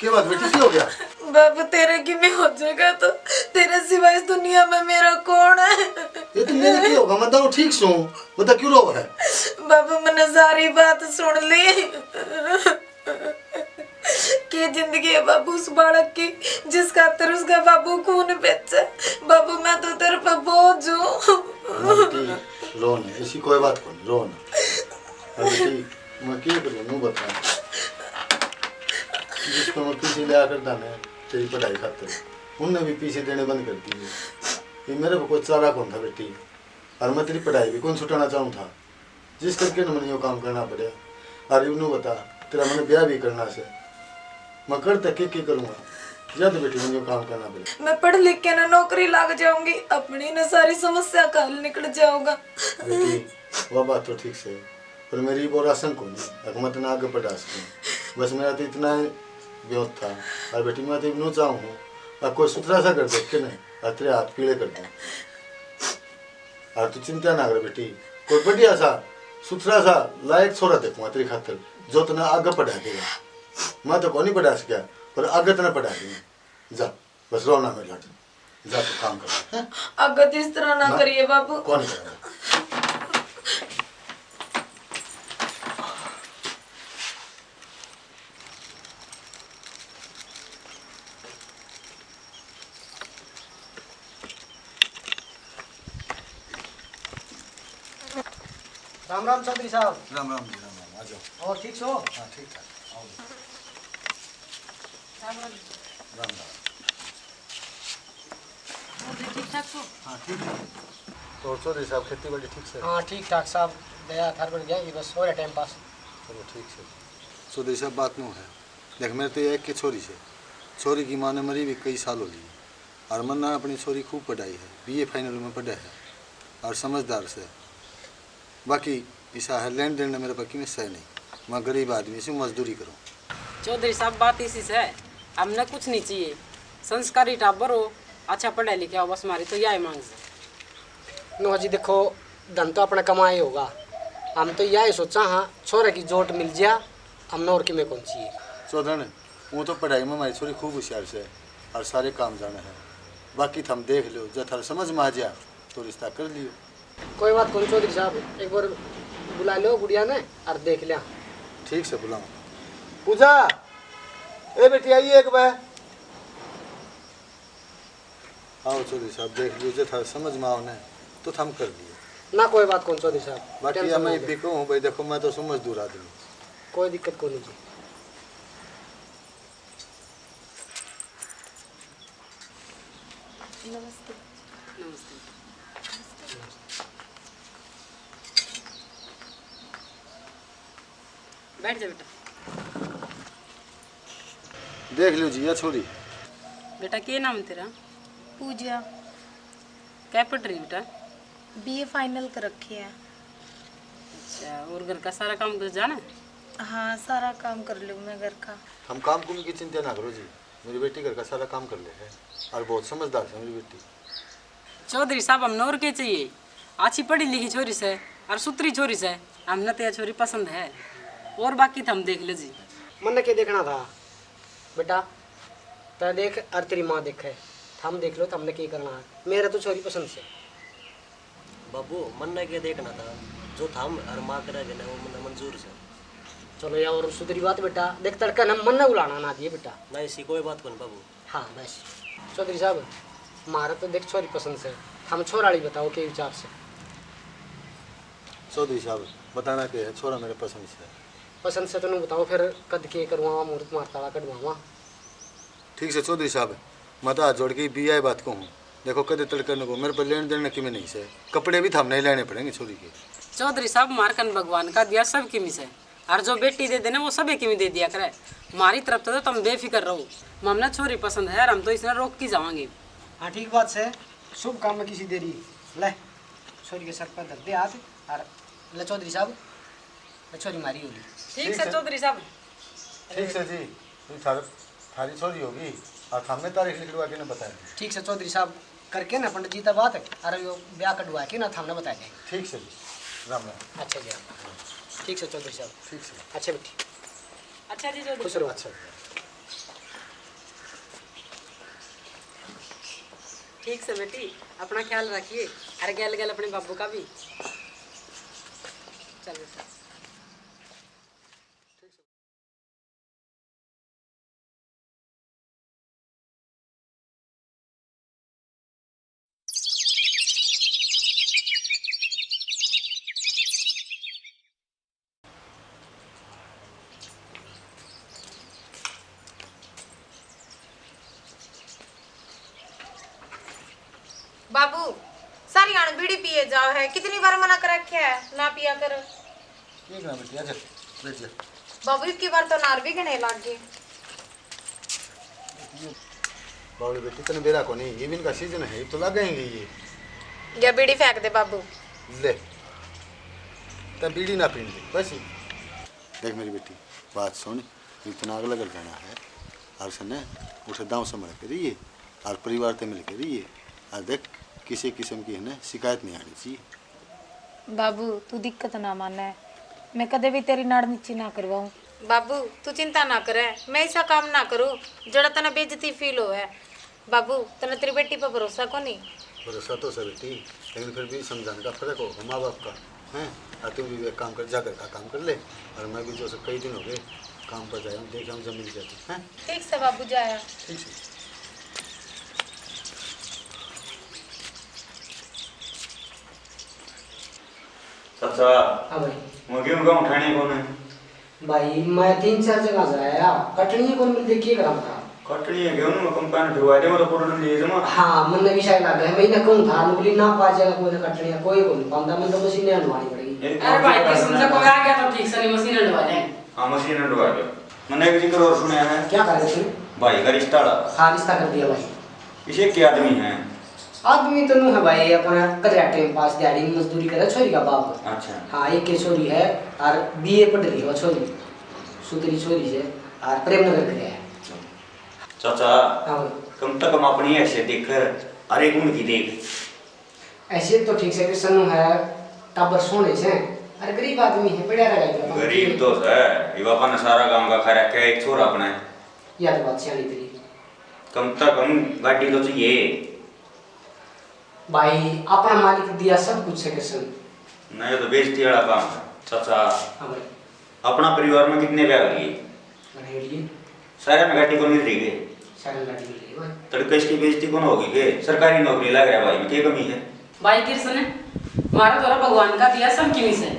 क्या बात बेटी, क्या हो गया? बाबू तेरे की में हो जाएगा तो तेरे सिवा इस दुनिया में मेरा कौन है? ये तो मेरे क्या होगा, मैं तो ठीक सू, बता क्यों रो है? बाबू मैंने सारी बात सुन ली कि जिंदगी है बाबू उस बालक की जिस खातिर उसका बाबू खून बेचे। बाबू मैं तो तेरे पे बोझ हूँ। बेटी रो ना, ऐसी कोई बात को नहीं, रो ना। बेटी मैं क्या करूँ, मुँह बता। जिसको मैं पीछे ले आकर दाने तेरी पढ़ाई खातिर, उनने भी पीछे देने बंद कर दिए। ये मेरे को कोई चारा कौन था बेटी, और मैं तेरी पढ़ाई भी कौन छुटाना चाहूँ था, जिस करके मैंने ये काम करना पड़े। और यूँ बता, तेरा मैंने ब्याह भी करना से, मैं कर तक क्या करूँगा, या तो बेटी मुझे काम करना पड़े। मैं पढ़ लिख के ना नौकरी लग जाऊंगी, अपनी ना सारी समस्या का हल निकल जाऊंगा। बेटी वह बात तो ठीक से, पर मेरी वो राशन को नहीं, मैं इतना आगे बढ़ा सकूँ। बस मेरा तो इतना व्योत था। और बेटी मैं तो यूँ चाहूँ और कोई सुथरा सा कर दे के नहीं, और तेरे हाथ पीले कर दूँ। और तू चिंता ना कर बेटी, कोई बढ़िया सा सुथरा सा लायक छोरा देखूँगा तेरी खातिर, जो तना आगे बढ़ा देगा। मैं तो कौन नहीं बढ़ा सका, पर आगे तना बढ़ा देंगे। जा बस रोना में लट, जा तो काम कर। अगर इस तरह ना करिए बाबू। कौन करेगा? राम राम चौधरी साहब। राम राम जी, राम राम। आ जाओ। और ठीक सो? हाँ ठीक ठाक, आओ। राम राम। ठीक ठाक सो? हाँ ठीक है। तो चौधरी साहब खेती बाड़ी ठीक से? हाँ ठीक ठाक साहब, दया थार बन गया, ये बस हो रहा टाइम पास। चलो ठीक से। चौधरी साहब बात नो है, देख मेरे तो एक की छोरी से, छोरी की माँ ने मरी भी कई साल हो गई, और मन्ना अपनी छोरी खूब पढ़ाई है, BA फाइनल में पढ़ा है, और समझदार से। बाकी ऐसा है लेन देन मेरे बाकी में सह नहीं, मैं गरीब आदमी से मजदूरी करूँ। चौधरी साहब बात इसी से है, हमने कुछ नहीं चाहिए, संस्कारी टाबर हो, अच्छा पढ़ा लिखा हो, बस हमारी तो यही मांग है। नो जी देखो, धन तो अपना कमाए होगा, हम तो यही सोचा हाँ छोरे की जोट मिल जा, हमने और कि में कौन चाहिए। चौधरी वो तो पढ़ाई में हमारी छोरी खूब होशियार से, और सारे काम जाना है। बाकी तो हम देख लो, जब थारा समझ में आ जा तो रिश्ता कर लियो। कोई बात कौन चौधरी साहब, एक बार बुला लो गुड़िया ने और देख लिया। ठीक से बुलाऊँ। पूजा, ए बेटी आइए एक बार। आओ चौधरी साहब, देख लियो, जो थारा समझ में आओ ना तो हम कर लिए। ना कोई बात कौन चौधरी साहब, बाकी मैं भी कहूँ भाई, देखो मैं तो समझ दूर आदमी, कोई दिक्कत को नहीं जी। नमस्ते। नमस्ते। बैठ जा बेटा। देख लो जी, या छोरी बेटा क्या नाम है तेरा? पूजा। क्या पढ़ रही बेटा? BA फाइनल कर रखी है। अच्छा, और घर का सारा काम कर जाना? हाँ सारा काम कर लूँ मैं घर का। हम काम कुम की चिंता ना करो जी, मेरी बेटी घर का सारा काम कर ले है, और बहुत समझदार है मेरी बेटी। चौधरी साहब हमने और क्या चाहिए, अच्छी पढ़ी लिखी छोरी से और सुतरी छोरी से, हमने तो यह छोरी पसंद है, और बाकी तो हम देख ले जी। मन क्या देखना था बेटा, तय देख और तेरी माँ देखे, हम देख लो तो हमने क्या करना है, मेरा तो छोरी पसंद से। बाबू मन ने क्या देखना था, जो था हम और माँ करेंगे ना वो मन मंजूर से। चलो यार और सुधरी बात बेटा, देख तड़का हम मन ने उलाना ना दिए बेटा। ना ऐसी कोई बात कौन बाबू। हाँ बस चौधरी साहब, हमारा तो देख छोरी पसंद से, हम छोराड़ी बताओ के विचार से। चौधरी साहब बताना क्या है, छोरा मेरे पसंद से। पसंद से तो नहीं बताओ, फिर कद के करवावा मुहूर्त मारताड़ा कटवावा। ठीक से चौधरी साहब, मैं तो हाथ जोड़ के BA बात कहूँ, देखो कदे तड़कने को मेरे पर लेन देन की में नहीं से, कपड़े भी हम नहीं लेने पड़ेंगे छोरी के। चौधरी साहब मारकन भगवान का दिया सब किमी से, और जो बेटी दे देना वो सब किमी दे दिया करे, हमारी तरफ तो तुम बेफिक्र रहो, हमने छोरी पसंद है और हम तो इसने रोक के जावांगे। हाँ ठीक बात से, शुभ काम में किसी देरी ले छोरी के सर पर धर दे हाथ, और ले चौधरी साहब छोरी मारी होगी। ठीक है चौधरी साहब। ठीक है जी, थारी छोरी होगी और हमने तारीख लिखवा के ना बताया। ठीक है चौधरी साहब, करके ना पंडित जी तक बात, और वो ब्याह कटवा के ना हमने बता देंगे। ठीक से जी, राम राम। अच्छा जी ठीक है चौधरी साहब। ठीक से। अच्छा बेटी। अच्छा जी चौधरी। खुश रहो। अच्छा। ठीक से बेटी, अपना ख्याल रखिए। अरे गैल गैल अपने बाबू का भी। चल बेटा। बाबू सारी आण बीड़ी पिए जाओ है, कितनी बार मना कर रखे है ना पिया कर। ठीक है बेटी, आजा बैठ जा। बाबू की बार तो नार भी गने लग गए। बावली बेटी तने बेरा को नहीं, ये भी इनका सीजन है, ये तो लगाएंगे ये। या बीड़ी फेंक दे बाबू। ले तब बीड़ी ना पीने दे बस। देख मेरी बेटी बात सुन, इतना अगल अगल जाना है और सने उठे दाव से मिल के रहिए और परिवार से मिल के रहिए और देख किसी किस्म की है ना शिकायत नहीं आनी चाहिए। बाबू तू दिक्कत ना माने, मैं कदे भी तेरी नाड़ नीची ना करवाऊं। बाबू तू चिंता ना करे, मैं ऐसा काम ना करूं जड़ा तना बेइज्जती फील हो है। बाबू तना तेरी बेटी पर भरोसा को नहीं। भरोसा तो सब बेटी, लेकिन फिर भी समझाने का फर्क हो माँ बाप का है। और तू भी एक काम कर, जाकर का काम कर ले और मैं भी जो से कई दिन हो गए काम पर जाया हूँ, देख हम जमीन जाती है। ठीक से बाबू जाया। ठीक है। चाचा हाँ भाई। मुर्गी उनका उठाने कौन है? भाई मैं 3-4 जगह जाया, कटनी कौन मिल देखिए काम था। कटनी है क्यों ना कंपाइन ढुआ दे मतलब पूरा ले जमा। हाँ मन भी शायद लगा है, मैं ना कहूँ था नुकली ना पा जगह कोई कटनी है कोई कौन पांदा मन तो मशीन नहीं हलवानी पड़ेगी। अरे भाई किस्म से कोई आ गया तो ठीक से नहीं मशीन हलवा दें। हाँ मशीन ढुआ दो। मैंने एक जिक्र और सुना है। क्या कर रहे थे? भाई का रिश्ता हाँ रिश्ता कर दिया भाई। इसे क्या आदमी है? आदमी तो नहीं है भाई, अपना कर टाइम पास दिहाड़ी में मजदूरी करे छोरी का बाप। अच्छा हाँ एक के छोरी है और BA पढ़ रही है वो छोरी, सुतरी छोरी से और प्रेमनगर के है। चाचा हाँ कम तक हम अपनी ऐसे देख अरे गुण की देख। ऐसे तो ठीक से कृष्ण है टाबर सोने से, अरे गरीब आदमी है पढ़ा रहेगा। गरीब तो है, ये अपन सारा गांव का खा रखा है, एक छोरा अपना है। यार बात सियानी तेरी। कम तक हम गाड़ी तो चाहिए भाई, अपना मालिक दिया सब कुछ है कृष्ण। नहीं तो बेइज्जती वाला काम है। चाचा हाँ भाई। अपना परिवार में कितने ब्याह लिए? मैंने लिए सारे में गाड़ी को मिल रही है, सारे गाड़ी मिल रही है भाई। तड़के इसकी बेइज्जती कौन होगी के? सरकारी नौकरी लग रहा है भाई, में क्या कमी है? भाई कृष्ण हमारा द्वारा भगवान का दिया सब किमी से।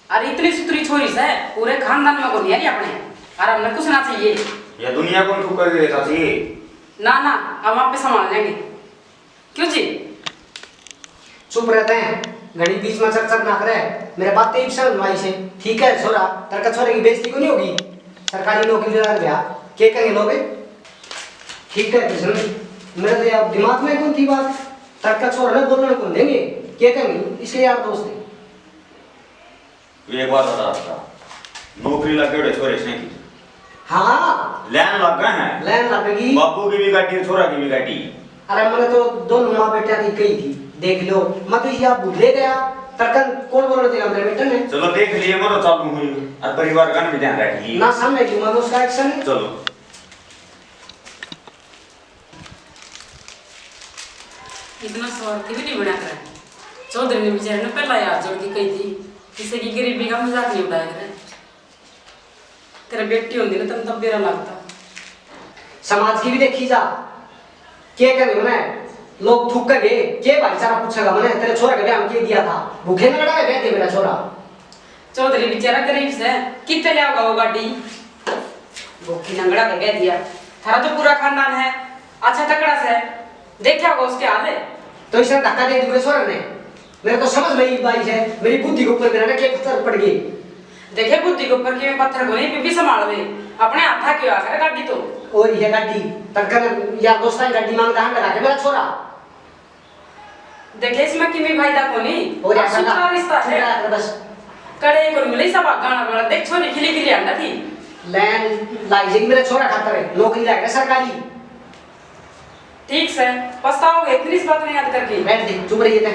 अरे इतनी सुतरी छोरी से पूरे खानदान में को नहीं अपने, और हमने कुछ ना चाहिए। या दुनिया को ठुक कर देता थी ना ना, हम आप पे संभाल लेंगे। क्यों जी? चुप रहते हैं, घड़ी बीच में चक ना करे। मेरे बात तो एक समझ से ठीक है छोरा, तरका छोरे की बेइज्जती को नहीं होगी, सरकारी नौकरी लग गया क्या करेंगे लोग? ठीक है कृष्ण, मेरे तो यार दिमाग में कौन थी बात, तरका छोरा ने बोलने को देंगे क्या करेंगे इसके यार दोस्त है। एक बात बता था, नौकरी लगे उड़े छोरे से की। हाँ लैन लग गए हैं, लैन लगेगी। बापू की भी गाड़ी छोरा की भी गाड़ी। अरे मैंने तो दोनों माँ बेटा की कही थी, देख लो मत ये आप भूले गया तरकन कौन बोल रहे थे मेरे बेटे ने। चलो देख लिए मत चालू हुई और परिवार का भी ध्यान रखिए ना सामने की मैं उसका एक्शन। चलो इतना स्वार्थी भी नहीं बना कर। चौधरी ने बेचारे ने पहला याद जोड़ के कही थी किसी की गरीबी का मजाक नहीं उड़ाया करे। तेरा बेटी होती ना तब तब बेरा लगता। समाज की भी देखी जा क्या करे मैंने, लोग थूक कर गए क्या भाईचारा पूछेगा मैंने तेरे छोरा के ब्याह में क्या दिया था, भूखे न लड़ा गए थे मेरा छोरा। चौधरी बेचारा गरीब से कितने ले आओगा वो गाड़ी, भूखी नंगड़ा के कह दिया। थारा तो पूरा खानदान है अच्छा तकड़ा से, देखा होगा उसके हाल है। तो इसे धक्का दे दूंगे छोरा ने, मेरे को समझ नहीं बाई है, मेरी बुद्धि के ऊपर मेरा ना क्या पत्थर पड़ गई। देखे बुद्धि के ऊपर के पत्थर को नहीं भी संभाल दे, अपने हाथा क्यों आकर गाड़ी तो। और ये गाड़ी तड़कन यार दोस्तान गाड़ी मांगता है लगा के मेरा छोरा। देखे इसमें किमी फायदा को नहीं, और यार सुथरा रिश्ता है। बस कड़े को मिले सब गाना वाला देख छोरी खिली खिली अंडा थी। लैंड लाइजेंग मेरा छोरा खाता है, नौकरी लग गया सरकारी। ठीक से पछताओगे इतनी इस बात में याद करके। बैठ दे चुप रहिए थे,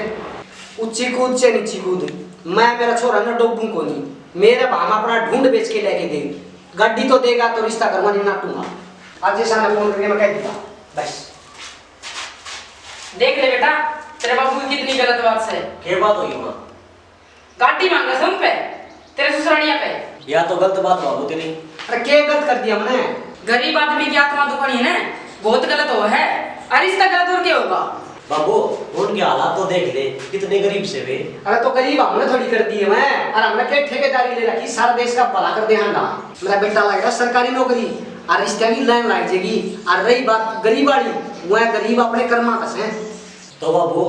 ऊंची कूद से नीची कूद, मैं मेरा छोरा ना डोबूं को नहीं, मेरे भाम अपना ढूंढ बेच के लेके दे, गड्डी तो देगा तो रिश्ता करवा नहीं नाटूंगा। आज जैसा मैं फोन करके मैं कह दिया बस। देख ले बेटा, तेरे बाबू की कितनी गलत बात है। क्या बात होगी माँ? गाड़ी मांगा सुन पे, तेरे ससुरालिया पे। या तो गलत बात बाबू तेरी। अरे क्या गलत कर दिया मैंने? गरीब आदमी की आत्मा दुखनी है, बहुत गलत हो है। अरे इसका गलत और क्या होगा? बाबू उनके हालात तो देख ले, कितने गरीब से वे। अरे तो गरीब हमने थोड़ी कर दी है मैं, और हमने क्या ठेकेदारी ले रखी, सारा देश का भला कर दे हम ना। मेरा बेटा लगेगा सरकारी नौकरी, और इसका भी लाइन लग जाएगी। और रही बात गरीब वाली, वह गरीब अपने कर्मा कस है। तो बाबू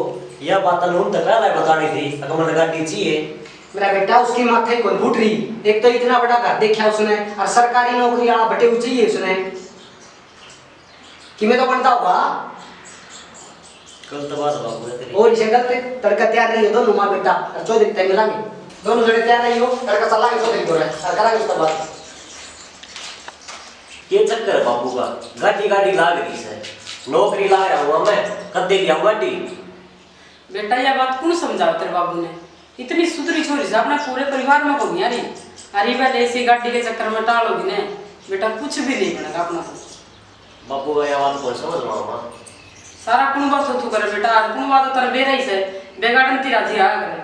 यह बात उन तक पहले बतानी थी, अगर मैंने गाड़ी चाहिए। मेरा बेटा उसकी माथे को फूट रही, एक तो इतना बड़ा घर देखा उसने, और सरकारी नौकरी वाला बटे ऊंची है उसने, कि मैं तो बनता होगा। गलत बात बाबू है तेरी। और इसे गलत तड़का तैयार रही हो दोनों माँ बेटा, और चौधरी तय मिलांगे दोनों जने तैयार रही हो, तड़का चलाएंगे चौधरी को और कराएंगे उसका बात। ये चक्कर है बाबू का, गाड़ी लाग रही है, नौकरी ला रहा हूँ मैं, कब दे दिया गाड़ी। बेटा यह बात कौन समझाओ तेरे बाबू ने? इतनी सुधरी छोरी से अपना पूरे परिवार में को यारी। अरे पहले इसी गाड़ी के चक्कर में टालोगी ने बेटा, कुछ भी नहीं बनेगा अपना। बाबू यह बात कौन समझ रहा हूँ? सारा कुण बात तो करे बेटा, कुण बात तर बेरा ही से बेगाड़न ती राजी आ करे,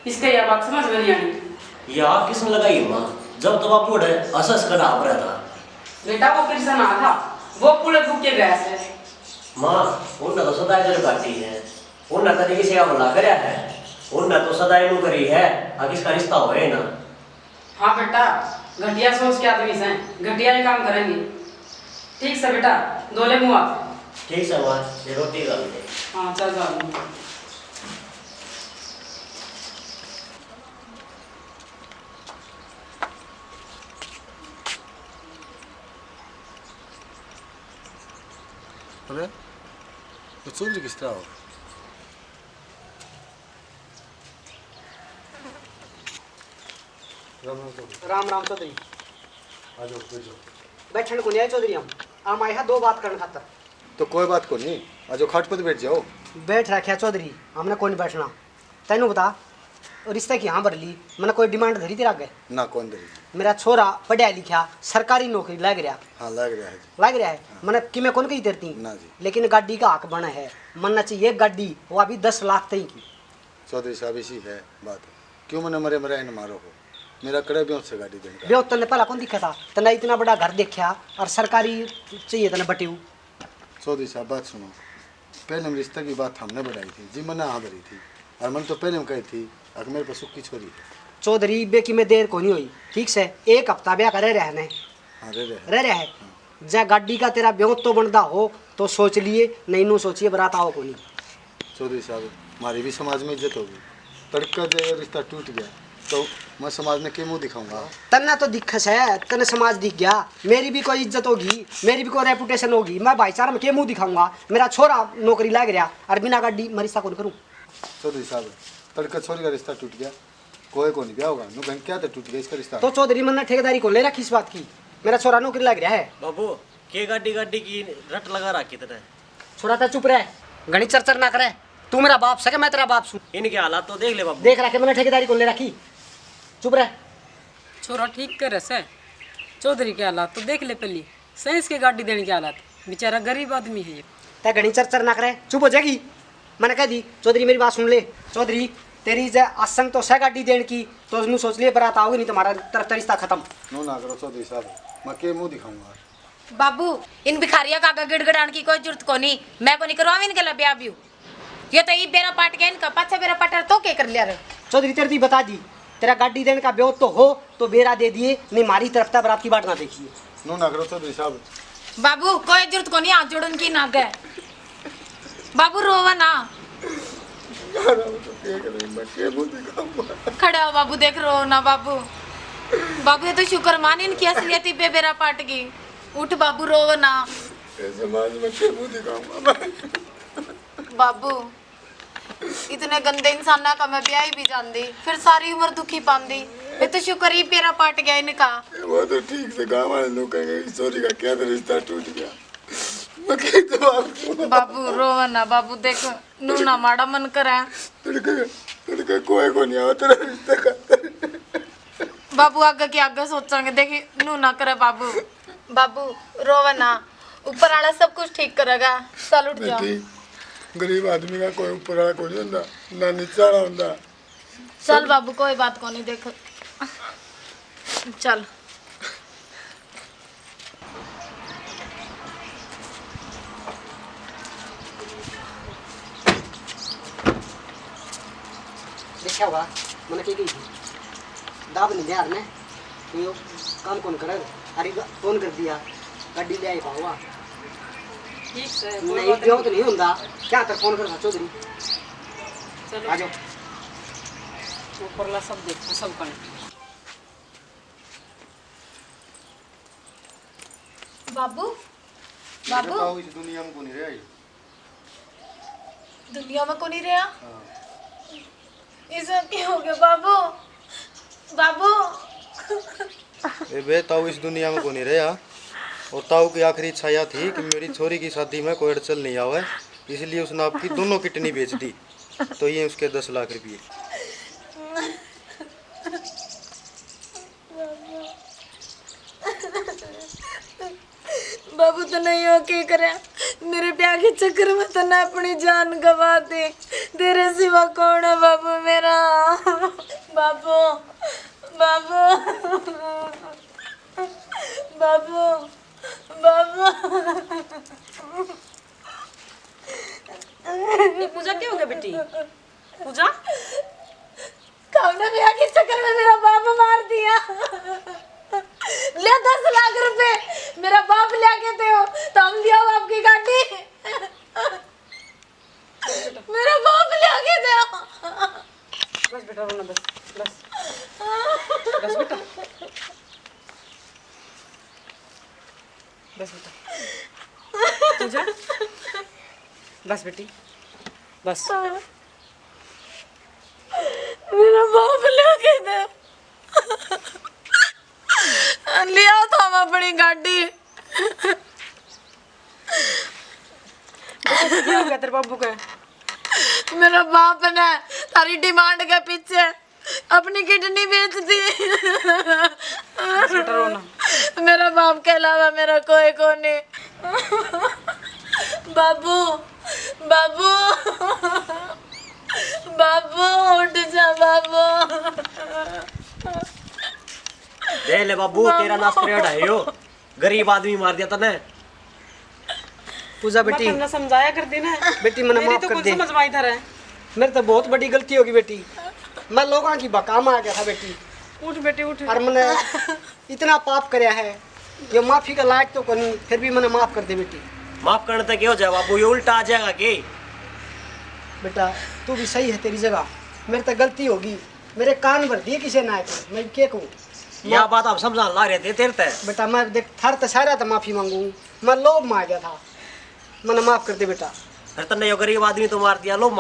इसके यह बात समझ में नहीं आनी। ये आग किसने लगाई माँ? जब तो बापू ने असस का नाम रहा था। बेटा वो कृष्ण आ था, वो पूरे भूखे गया है। माँ उन्हें तो सदा इधर काटी है, उन्हें कभी किसी का भला कराया है, उन्हें तो सदा इनू करी है, आगे इसका रिश्ता हो ना। हाँ बेटा, घटिया सोच के आदमी से घटिया ही काम करेंगे। ठीक से बेटा, दोले मुँह आते। ठीक है माँ, ये रोटी डाल दे। हाँ चल जाओ। अरे तो चौधरी किस तरह हो? राम राम चौधरी। आ जाओ बैठो। बैठने को नहीं आए चौधरी, हम आए हैं दो बात करने खातर। तो कोई बात को नहीं, आ जाओ खाट पर बैठ जाओ। बैठ रखा चौधरी, हमने कोई नहीं बैठना। तेनू बता रिश्ते की हाँ भर ली, मैंने कोई डिमांड धरी तेरा आगे? ना कौन दे? मेरा छोरा पढ़ा लिखा सरकारी नौकरी लग रहा। हाँ लग रहा है जी। लग रहा है मैंने कि मैं कौन कही तेरती ना जी। लेकिन गाड़ी का हक बना है, मनना चाहिए गाड़ी, वो अभी 10 लाख तक की। चौधरी साहब इसी है बात, क्यों मैंने मरे मरे इन मारो हो, मेरा कड़े ब्यों से गाड़ी देने ब्यों तने पहला कौन दिखा था? तने इतना बड़ा घर देखा और सरकारी चाहिए तने बटे। चौधरी साहब बात सुनो, पहले हम रिश्ते की बात हमने बढ़ाई थी जी, मैंने हाँ भरी थी, और मैंने तो पहले हम कही थी अगर मेरे पास सुख की छोरी है। चौधरी बे की में देर को नहीं हुई, ठीक से 1 हफ्ता ब्याह करे रहने। हाँ रह रहा है जा गाड़ी का तेरा ब्यों तो बनता हो तो सोच लिए, नहीं नू सोचिए बरात आओ को नहीं। चौधरी साहब हमारी भी समाज में इज्जत होगी, तड़का जो रिश्ता टूट गया तो मैं समाज में क्या मुँह दिखाऊंगा? तन्ना तो दिक्कत है, तने समाज दिख गया, मेरी भी कोई इज्जत होगी, मेरी भी कोई रेपुटेशन होगी, मैं भाईचारा में क्या मुँह दिखाऊंगा? मेरा छोरा नौकरी लग रहा और बिना गाड़ी मैं रिश्ता कौन करूँ? चौधरी साहब तड़का छोरी का रिश्ता टूट गया, कोई को नहीं ब्याह होगा, नु कहीं क्या तो टूट गया इसका रिश्ता। तो चौधरी मैंने ठेकेदारी को ले रखी इस बात की, मेरा छोरा नौकरी लग रहा है। बाबू के गाड़ी की रट लगा रखी तेरे। छोरा था चुप रहे, घनी चरचर ना करे, तू मेरा बाप सके मैं तेरा बाप सू। इनके हालात तो देख ले बाबू। देख रखे मैंने ठेकेदारी को ले रखी, चुप रहे। छोरा ठीक करे से, चौधरी के हालात तो देख ले पहली, साइंस के गाड़ी देने के हालात, बेचारा गरीब आदमी है ये। तय घनी चरचर ना करे, चुप हो जाएगी। मैंने कह दी चौधरी मेरी बात सुन ले, चौधरी तेरी जे आसंग तो सह गाड़ी देने की तो उसने सोच लिए बरात आओगी नहीं तुम्हारा तरफ रिश्ता खत्म। नो ना करो चौधरी साहब, मैं के मुँह दिखाऊंगा? बाबू इन भिखारिया का गिड़गिड़ाने की कोई जरूरत को नहीं, मैं को नहीं करवावी इनके लिए ब्याह भी। ये तो ये बेरा पाट गया इनका, पाछा बेरा पाटर तो क्या कर लिया रे? चौधरी तेरी दी बता दी, तेरा गाड़ी देने का ब्योत तो हो तो बेरा दे दिए, नहीं मारी तरफ तक बरात की बात ना देखिए। नो ना करो चौधरी साहब। बाबू कोई जरूरत को नहीं, हाथ जोड़न की ना गए। बाबू रोवा ना, खड़ा हो बाबू, देख रो ना बाबू। बाबू ये तो शुक्र मान इनकी असलियत ही पे बेरा पाट गई, उठ बाबू रोवा ना। बाबू इतने गंदे इंसान का मैं ब्याह ही भी जानती, फिर सारी उम्र दुखी पांदी। ये तो शुक्र ही पेरा पाट गया इनका। वो तो ठीक से गाँव वाले लोग कहेंगे चोरी का क्या तो रिश्ता टूट गया, मैं क्या जवाब? बाबू रोवा ना बाबू, देख नू ना माड़ा मन करे। तड़का कोई को नहीं आवा तेरा रिश्ता का। बाबू आगे की आगे सोचांगे, देखी नू ना करे बाबू। बाबू रोवा ना, ऊपर वाला सब कुछ ठीक करेगा, चल उठ जाओ। गरीब आदमी का कोई ऊपर वाला कोई नहीं होता, ना नीचे वाला होता। चल बाबू कोई बात को नहीं, देख चल। देखा होगा मैंने की गई थी दाब नहीं यार ने तो यो काम कौन करे, अरे फोन कर दिया गाड़ी ले आई पाऊंगा। ठीक से नहीं जो तो नहीं होता क्या कर फोन कर चौधरी चलो आ जाओ। ऊपरला सब देखो सब कर। बाबू बाबू बताओ इस दुनिया में कौन रहा है? दुनिया में कौन ही रहा? ये सब क्या हो गया बाबू? बाबू ए बे ताऊ इस दुनिया में कौन रहा? और ताऊ की आखिरी इच्छा यह थी कि मेरी छोरी की शादी में कोई अड़चन नहीं आवे, इसलिए उसने आपकी दोनों किडनी बेच दी। तो ये उसके 10 लाख रुपये। बाबू तो नहीं हो के करे, मेरे ब्याह के चक्कर में तो ना अपनी जान गवा दे। तेरे सिवा कौन है बाबू मेरा? बाबू बाबू बाबू बाबू। ये पूजा क्या हो गया बेटी? पूजा कौन ब्याह के चक्कर में मेरा बाप मार दिया? ले 10 लाख रुपए मेरा बाप ले के दे तो हम लिया आपकी गाड़ी। मेरा बाप ले के दे। बस बेटा रोना, बस बस बस बेटा, बस बेटा पूजा, बस बेटी बस। मेरा बाप ले के दे। लिया था हम अपनी गाड़ी। क्या हो गया तेरे बाबू का? मेरा बाप ने तारी डिमांड के पीछे अपनी किडनी बेच दी। बेटा रोना। मेरा बाप के अलावा मेरा कोई को नहीं। बाबू बाबू बाबू उठ जा बाबू। दे ले बाबू, तेरा नाश परेड है यो, गरीब आदमी मार दिया तने। पूजा बेटी मैं समझाया कर दी ना बेटी मैंने मेरी माफ तो कर कुछ दे। समझ में आई था रे। मेरे तो बहुत बड़ी गलती होगी बेटी, मैं लोगों की बकाम आ गया था बेटी। उठ बेटी उठ। और मैंने इतना पाप कराया है ये माफी का लायक तो नहीं, फिर भी मैंने माफ कर दे बेटी। माफ करने तक क्या हो जाए बाबू, ये उल्टा आ जाएगा के? बेटा तू भी सही है, तेरी जगह मेरी तो गलती होगी, मेरे कान भर दिए किसी ना आए, मैं क्या कहूँ? यह बात आप समझा ला रहे थे तेरे ते। बेटा मैं देख थर तो सारा तो माफी मांगू, मैं लोभ में आ गया था, मैंने माफ कर दे बेटा। फिर तन्ने यो गरीब आदमी तो मार दिया, लो